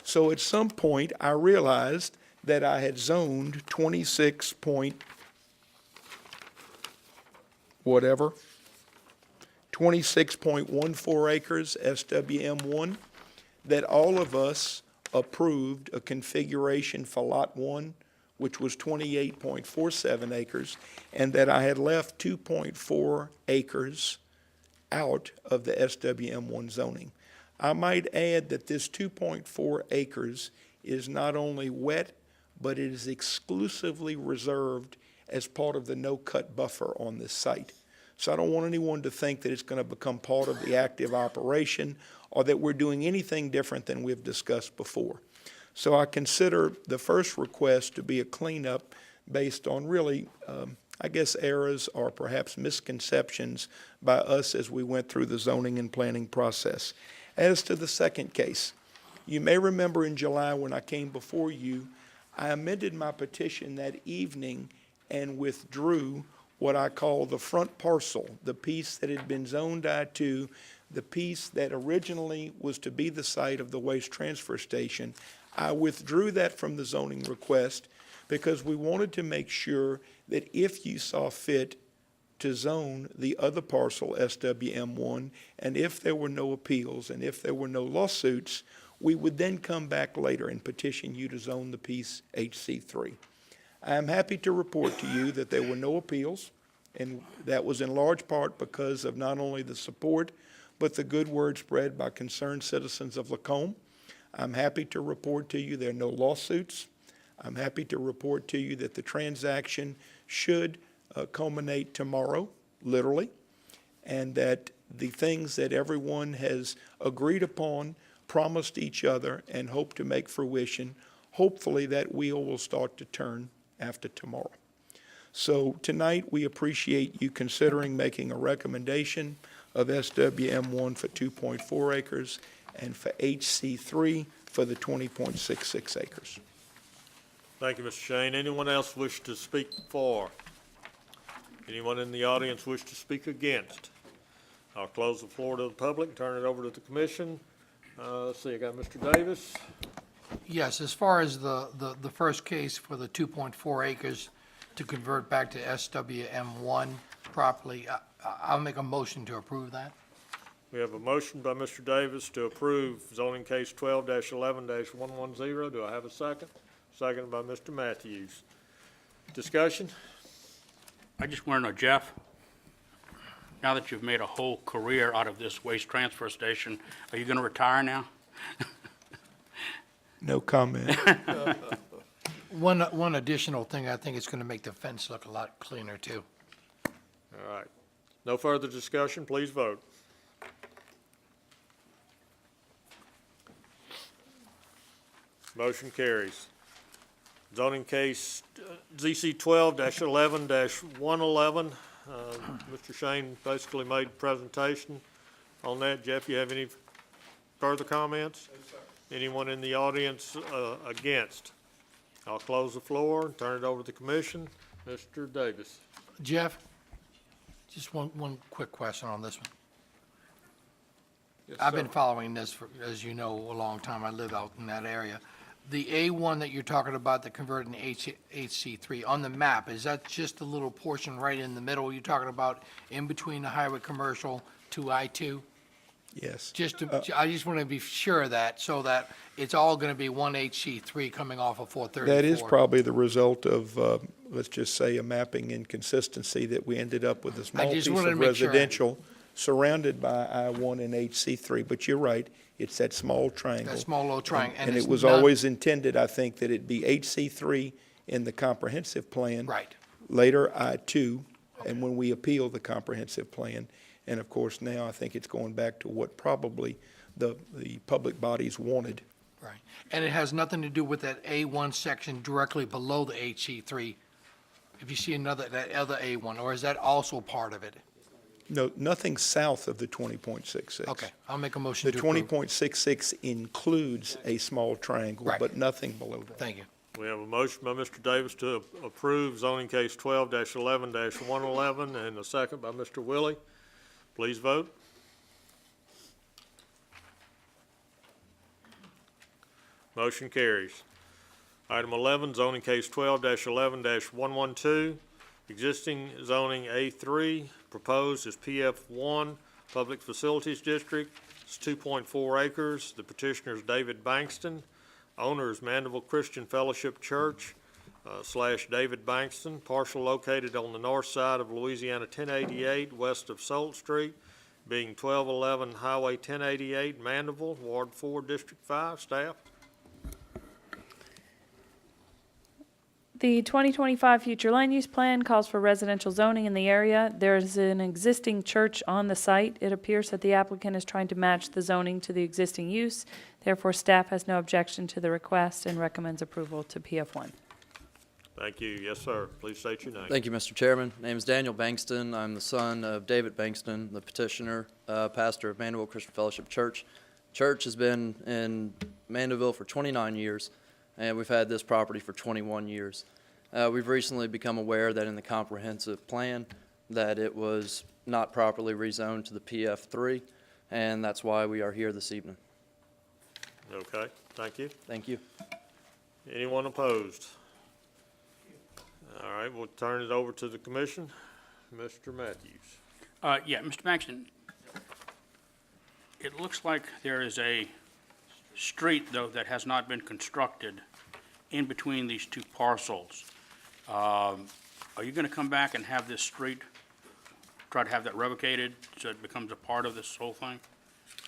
So at some point, I realized that I had zoned 26.14 acres SWM1. that all of us approved a configuration for Lot 1, which was 28.47 acres, and that I had left 2.4 acres out of the SWM1 zoning. I might add that this 2.4 acres is not only wet, but it is exclusively reserved as part of the no-cut buffer on this site. So I don't want anyone to think that it's going to become part of the active operation or that we're doing anything different than we've discussed before. So I consider the first request to be a cleanup based on really, I guess, errors or perhaps misconceptions by us as we went through the zoning and planning process. As to the second case, you may remember in July when I came before you, I amended my petition that evening and withdrew what I call the front parcel, the piece that had been zoned I-2, the piece that originally was to be the site of the waste transfer station. I withdrew that from the zoning request because we wanted to make sure that if you saw fit to zone the other parcel, SWM1, and if there were no appeals and if there were no lawsuits, we would then come back later and petition you to zone the piece HC3. I am happy to report to you that there were no appeals, and that was in large part because of not only the support, but the good word spread by concerned citizens of Lacombe. I'm happy to report to you there are no lawsuits. I'm happy to report to you that the transaction should culminate tomorrow, literally, and that the things that everyone has agreed upon, promised each other, and hope to make fruition, hopefully that wheel will start to turn after tomorrow. So tonight, we appreciate you considering making a recommendation of SWM1 for 2.4 acres and for HC3 for the 20.66 acres. Thank you, Mr. Shane. Anyone else wish to speak for? Anyone in the audience wish to speak against? I'll close the floor to the public, turn it over to the commission. Let's see, I got Mr. Davis. Yes, as far as the first case for the 2.4 acres to convert back to SWM1 properly, I'll make a motion to approve that. We have a motion by Mr. Davis to approve zoning case 12-11-110. Do I have a second? Second by Mr. Matthews. Discussion? I just want to know, Jeff, now that you've made a whole career out of this waste transfer station, are you going to retire now? No comment. One additional thing, I think it's going to make the fence look a lot cleaner, too. All right. No further discussion. Please vote. Motion carries. Zoning case ZC 12-11-111. Mr. Shane basically made a presentation on that. Jeff, you have any further comments? No, sir. Anyone in the audience against? I'll close the floor and turn it over to the commission. Mr. Davis. Jeff, just one quick question on this one. Yes, I've sir. been following this for, as you know, a long time. I live out in that area. The A1 that you're talking about, the converting HC3, on the map, is that just a little portion right in the middle you're talking about, in between the highway commercial to I-2? Yes. I just want to be sure of that, so that it's all going to be one HC3 coming off of 434. That is probably the result of, let's just say, a mapping inconsistency that we ended up with a small just piece wanted to of make sure. residential surrounded by I-1 and HC3. But you're right, it's that small triangle. That small little triangle. And it's it was not- always intended, I think, that it be HC3 in the comprehensive plan. Right. Later, I-2, and when we appeal the comprehensive plan. And of course, now I think it's going back to what probably the public bodies wanted. Right. And it has nothing to do with that A1 section directly below the HC3, if you see that other A1, or is that also part of it? No, nothing south of the 20.66. Okay, I'll make a motion The to approve. 20.66 includes a small triangle, Right. but nothing below that. Thank you. We have a motion by Mr. Davis to approve zoning case 12-11-111 and a second by Mr. Willie. Please vote. Motion carries. Item 11, zoning case 12-11-112, existing zoning A3, proposed as PF1, Public Facilities District, It's 2.4 acres. The petitioner is David Bankston. Owner is Mandeville Christian Fellowship Church / David Bankston. Parcel located on the north side of Louisiana 1088, west of Salt Street, being 1211 Highway 1088, Mandeville, Ward 4, District 5. Staff? The 2025 future land use plan calls for residential zoning in the area. There is an existing church on the site. It appears that the applicant is trying to match the zoning to the existing use. Therefore, staff has no objection to the request and recommends approval to PF1. Thank you. Yes, sir. Please state your name. Thank you, Mr. Chairman. My name is Daniel Bankston. I'm the son of David Bankston, the petitioner, pastor of Mandeville Christian Fellowship Church. Church has been in Mandeville for 29 years, and we've had this property for 21 years. We've recently become aware that in the comprehensive plan that it was not properly rezoned to the PF3, and that's why we are here this evening. Okay, thank you. Thank you. Anyone opposed? All right, we'll turn it over to the commission. Mr. Matthews. Yeah, Mr. Bankston, it looks like there is a street, though, that has not been constructed in between these two parcels. Are you going to come back and have this street, try to have that revocated so it becomes a part of this whole thing?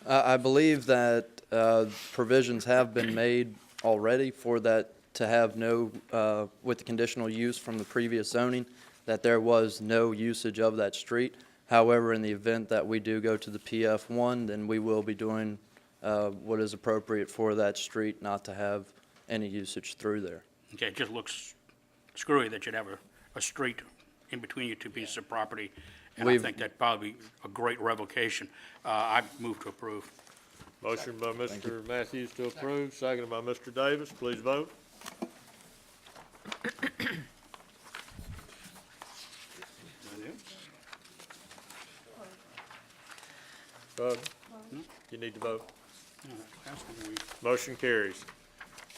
I believe that provisions have been made already for that to have no, with the conditional use from the previous zoning, that there was no usage of that street. However, in the event that we do go to the PF1, then we will be doing what is appropriate for that street, not to have any usage through there. Okay, it just looks screwy that you'd have a street in between your two pieces of property, and I think that'd probably be a great revocation. I move to approve. Motion by Mr. Matthews to approve, seconded by Mr. Davis. Please vote. Bud, you need to vote. Motion carries.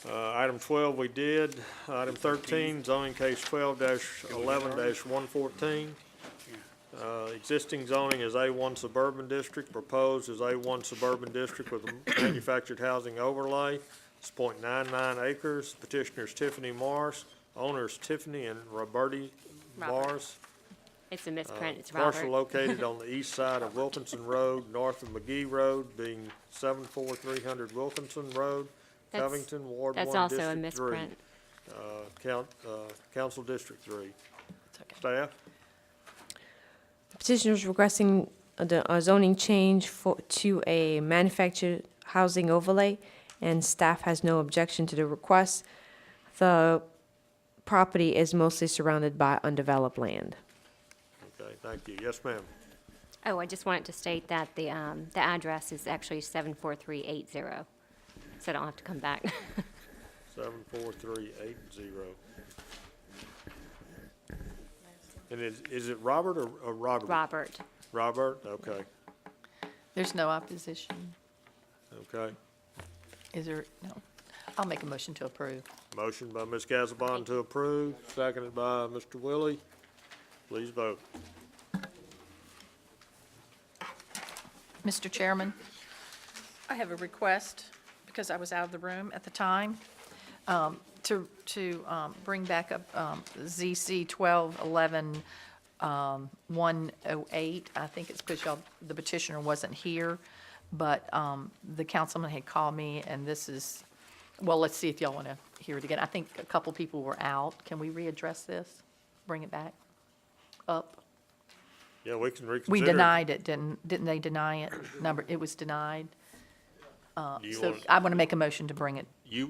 Item 12 we did. Item 13, zoning case 12-11-114. Existing zoning is A1 Suburban District. Proposed is A1 Suburban District with a manufactured housing overlay. It's 0.99 acres. Petitioner's Tiffany Morris. Owners Tiffany and Roberti Morris. It's a misprint, it's Robert. Parcel located on the east side of Wilkinson Road, north of McGee Road, being 74300 Wilkinson Road, That's- Covington, Ward 1, That's also a District 3. misprint. Council District 3. Staff? Petitioner is requesting the zoning change to a manufactured housing overlay, and staff has no objection to the request. The property is mostly surrounded by undeveloped land. Okay, thank you. Yes, ma'am. Oh, I just wanted to state that the address is actually 74380, so I don't have to come back. 74380. And is it Robert or Robert? Robert. Robert, okay, There's no opposition. okay. Is there? No. I'll make a motion to approve. Motion by Ms. Gazabon to approve, seconded by Mr. Willie. Please vote. Mr. Chairman, I have a request, because I was out of the room at the time, to bring back up ZC 1211-108. I think it's because the petitioner wasn't here, but the councilman had called me, and this is, well, let's see if y'all want to hear it again. I think a couple people were out. Can we readdress this? Bring it back up? Yeah, we can reconsider. We denied it, didn't they deny it? It was denied. Do you So want- I want to make a motion to bring it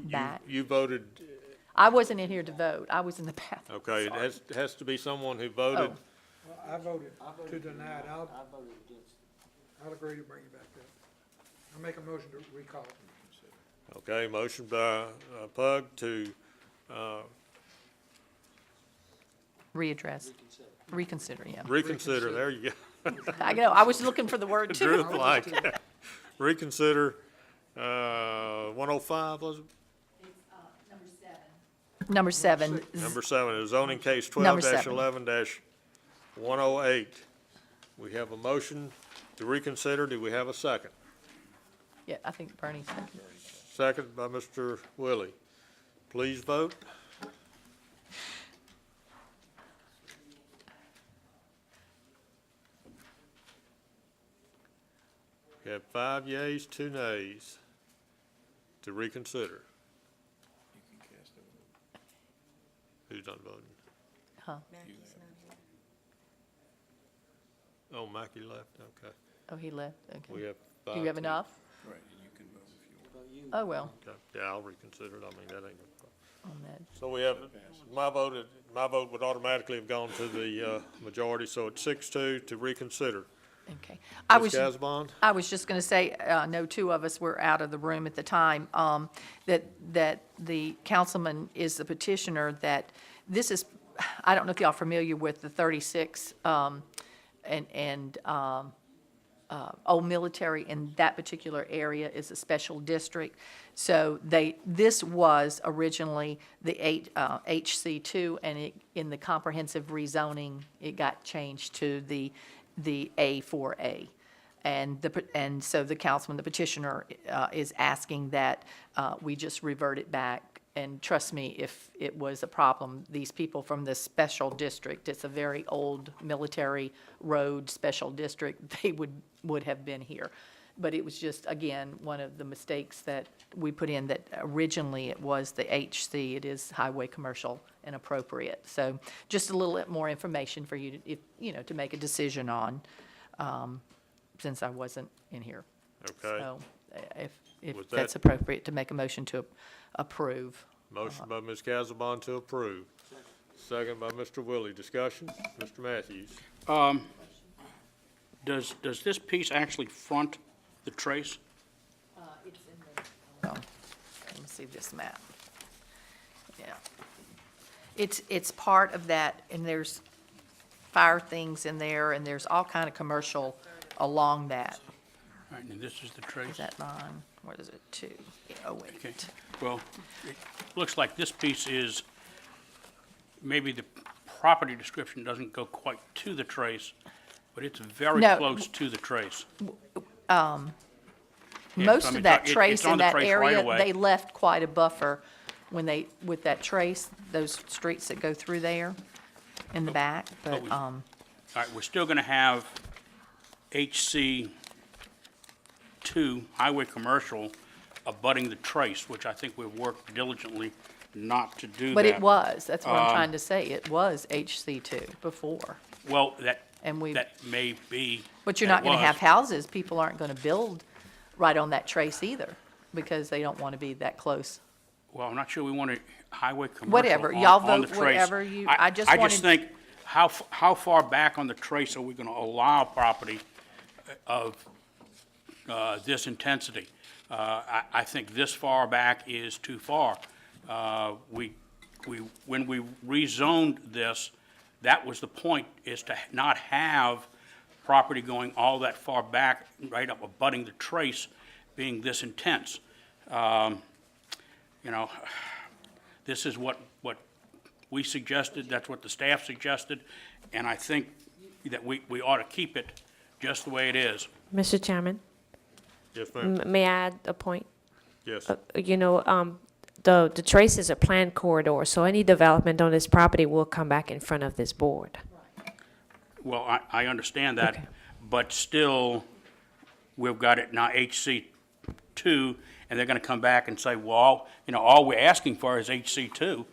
back. You voted, I wasn't in here to vote. I was in the bathroom. okay, it has to be someone who voted. Oh. Well, I voted to deny it. I'll agree to bring it back up. I'll make a motion to recall it. Okay, motion by Pug to Readdress. Reconsider, yeah. reconsider, there you go. I know, I was looking for the word Drew too. blank. Reconsider, 105, was it? Number 7. Number 7, is zoning case Number 7. 12-11-108. We have a motion to reconsider. Do we have a second? Yeah, I think Bernie said. Second by Mr. Willie. Please vote. We have 5 yeas, 2 nays to reconsider. Who's done voting? Huh? Oh, Mackey left, okay. Oh, he left, okay. We have Do 5. you have enough? Right, and you can vote if you want. Oh, well, Okay, yeah, I'll reconsider it, I mean, that ain't no problem. on that. So we have, my vote would automatically have gone to the majority, so it's 6-2 to reconsider. Okay. Ms. Casabon? I was just going to say, no, 2 of us were out of the room at the time, that the councilman is the petitioner, that this is, I don't know if y'all are familiar with the 36 Old Military in that particular area is a special district. So this was originally the HC2, and in the comprehensive rezoning, it got changed to the A4A. And so the councilman, the petitioner, is asking that we just revert it back. And trust me, if it was a problem, these people from the special district, it's a very old military road special district, they would have been here. But it was just, again, one of the mistakes that we put in, that originally it was the HC, it is highway commercial and appropriate. So just a little bit more information for you to, to make a decision on, since I wasn't in here. Okay. So if With that's that- appropriate, to make a motion to approve. Motion by Ms. Casabon to approve. Second by Mr. Willie. Discussion? Mr. Matthews? Does this piece actually front the trace? It's in the, let me see this map. Yeah. It's part of that, and there's fire things in there, and there's all kind of commercial along that. All right, and this is the trace? Is that mine? What is it, 2? Oh, wait. Okay, well, it looks like this piece is, maybe the property description doesn't go quite to the trace, but it's very No. close to the trace. Most I mean, of that it's trace on in the that trace right area, away. they left quite a buffer with that trace, those streets that go through there in the back, but, All right, we're still gonna have HC2, Highway Commercial, abutting the trace, which I think we've worked diligently not to do that. but it was, that's what I'm trying to say, it was HC2 before. Well, And we, that may be. but you're that not it gonna was. have houses, people aren't gonna build right on that trace either, because they don't wanna be that close. Well, I'm not sure we want a highway commercial Whatever, on- y'all on the vote trace. whatever you- I just I wanted- just think, how far back on the trace are we gonna allow property of this intensity? I think this far back is too far. When we rezoned this, that was the point, is to not have property going all that far back, right up abutting the trace, being this intense. This is what we suggested, that's what the staff suggested, and I think that we ought to keep it just the way it is. Mr. Chairman, Yes, ma'am. may I add a point? Yes. The trace is a planned corridor, so any development on this property will come back in front of this board. Well, I understand that, Okay. but still, we've got it now HC2, and they're gonna come back and say, well, all we're asking for is HC2.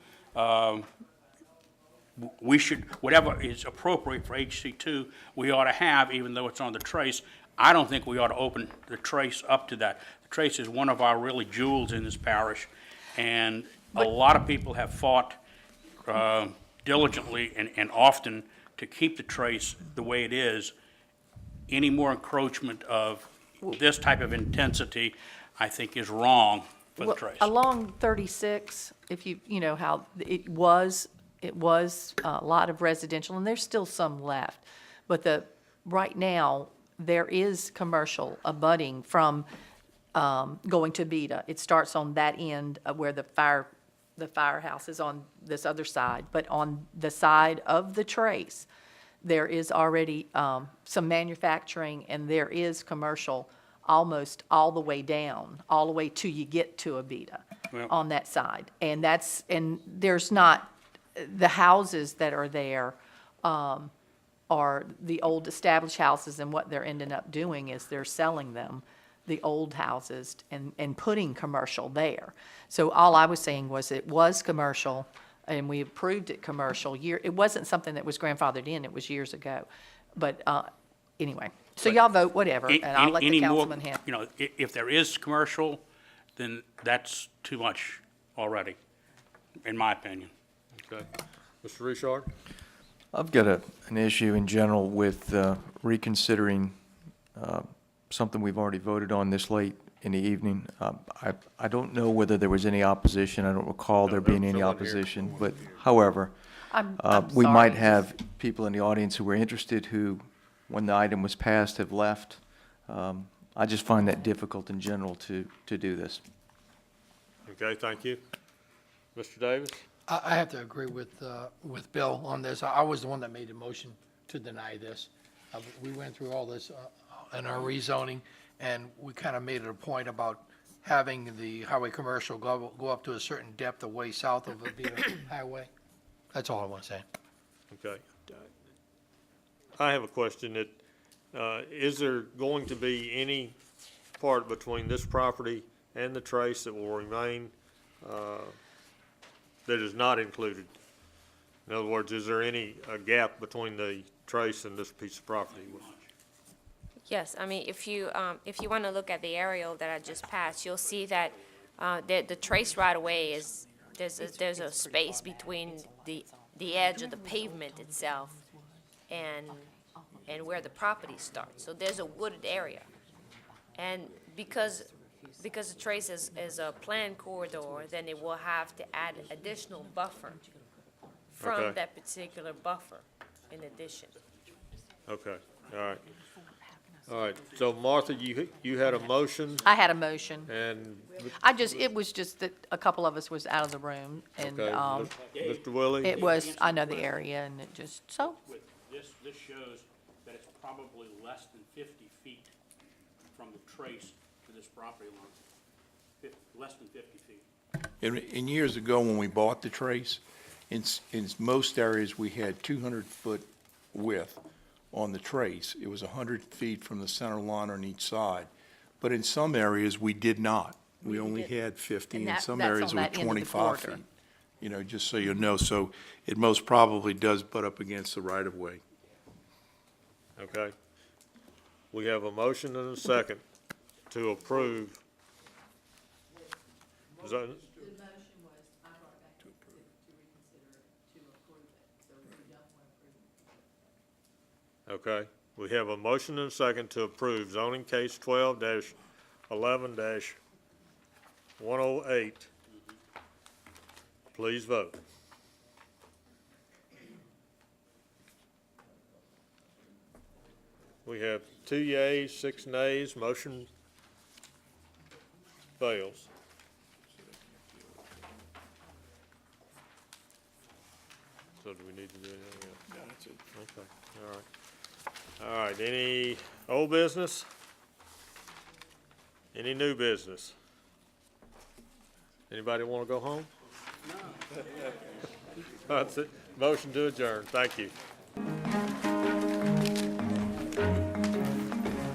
We should, whatever is appropriate for HC2, we ought to have, even though it's on the trace. I don't think we ought to open the trace up to that. The trace is one of our really jewels in this parish, and a lot of people have fought diligently and often to keep the trace the way it is. Any more encroachment of this type of intensity, I think, is wrong for the Well, trace. along 36, if you know how it was a lot of residential, and there's still some left. But right now, there is commercial abutting from going to Beta. It starts on that end of where the firehouse is on this other side. But on the side of the trace, there is already some manufacturing, and there is commercial almost all the way down, all the way till you get to Abita Well- on that side. And there's not, the houses that are there, are the old established houses, and what they're ending up doing is they're selling them, the old houses, and putting commercial there. So all I was saying was it was commercial, and we approved it commercial it wasn't something that was grandfathered in, it was years ago. But, anyway, so y'all vote whatever, and I'll let the Any more, councilman handle. you know, if there is commercial, then that's too much already, in my opinion. Okay. Mr. Richard? I've got an issue in general with reconsidering something we've already voted on this late in the evening. I don't know whether there was any opposition. I don't recall there being any opposition, but however, I'm we sorry. might have people in the audience who were interested who, when the item was passed, have left. I just find that difficult in general to do this. Okay, thank you. Mr. Davis? I have to agree with Bill on this. I was the one that made the motion to deny this. We went through all this in our rezoning, and we kind of made it a point about having the highway commercial go up to a certain depth away south of the highway. That's all I want to say. Okay. I have a question that, is there going to be any part between this property and the trace that will remain, that is not included? In other words, is there any gap between the trace and this piece of property? Yes, I mean, if you want to look at the aerial that I just passed, you'll see that the trace right away is, there's a space between the edge of the pavement itself and where the property starts. So there's a wooded area. And because the trace is a planned corridor, then it will have to add additional buffer from Okay. that particular buffer in addition. Okay, all right. All right, so Martha, you had a motion, I had a motion. and, It was just that a couple of us was out of the room, and, okay, Mr. Willie? it was, I know the area, and it just, so, With this shows that it's probably less than 50 feet from the trace to this property line. Less than 50 feet. And years ago, when we bought the trace, in most areas, we had 200-foot width on the trace. It was 100 feet from the center line on each side. But in some areas, we did not. We only had 50, And in that- some that's areas, on it that was end of the 25 corridor. feet. You know, just so you know, so it most probably does butt up against the right-of-way. Okay. We have a motion and a second to approve. Is that- Okay, we have a motion and a second to approve zoning case 12-11-108. Please vote. We have 2 yeas, 6 nays, motion fails. So do we need to do anything else? No, that's it. Okay, all right. All right, any old business? Any new business? Anybody want to go home? No. That's it. Motion to adjourn. Thank you.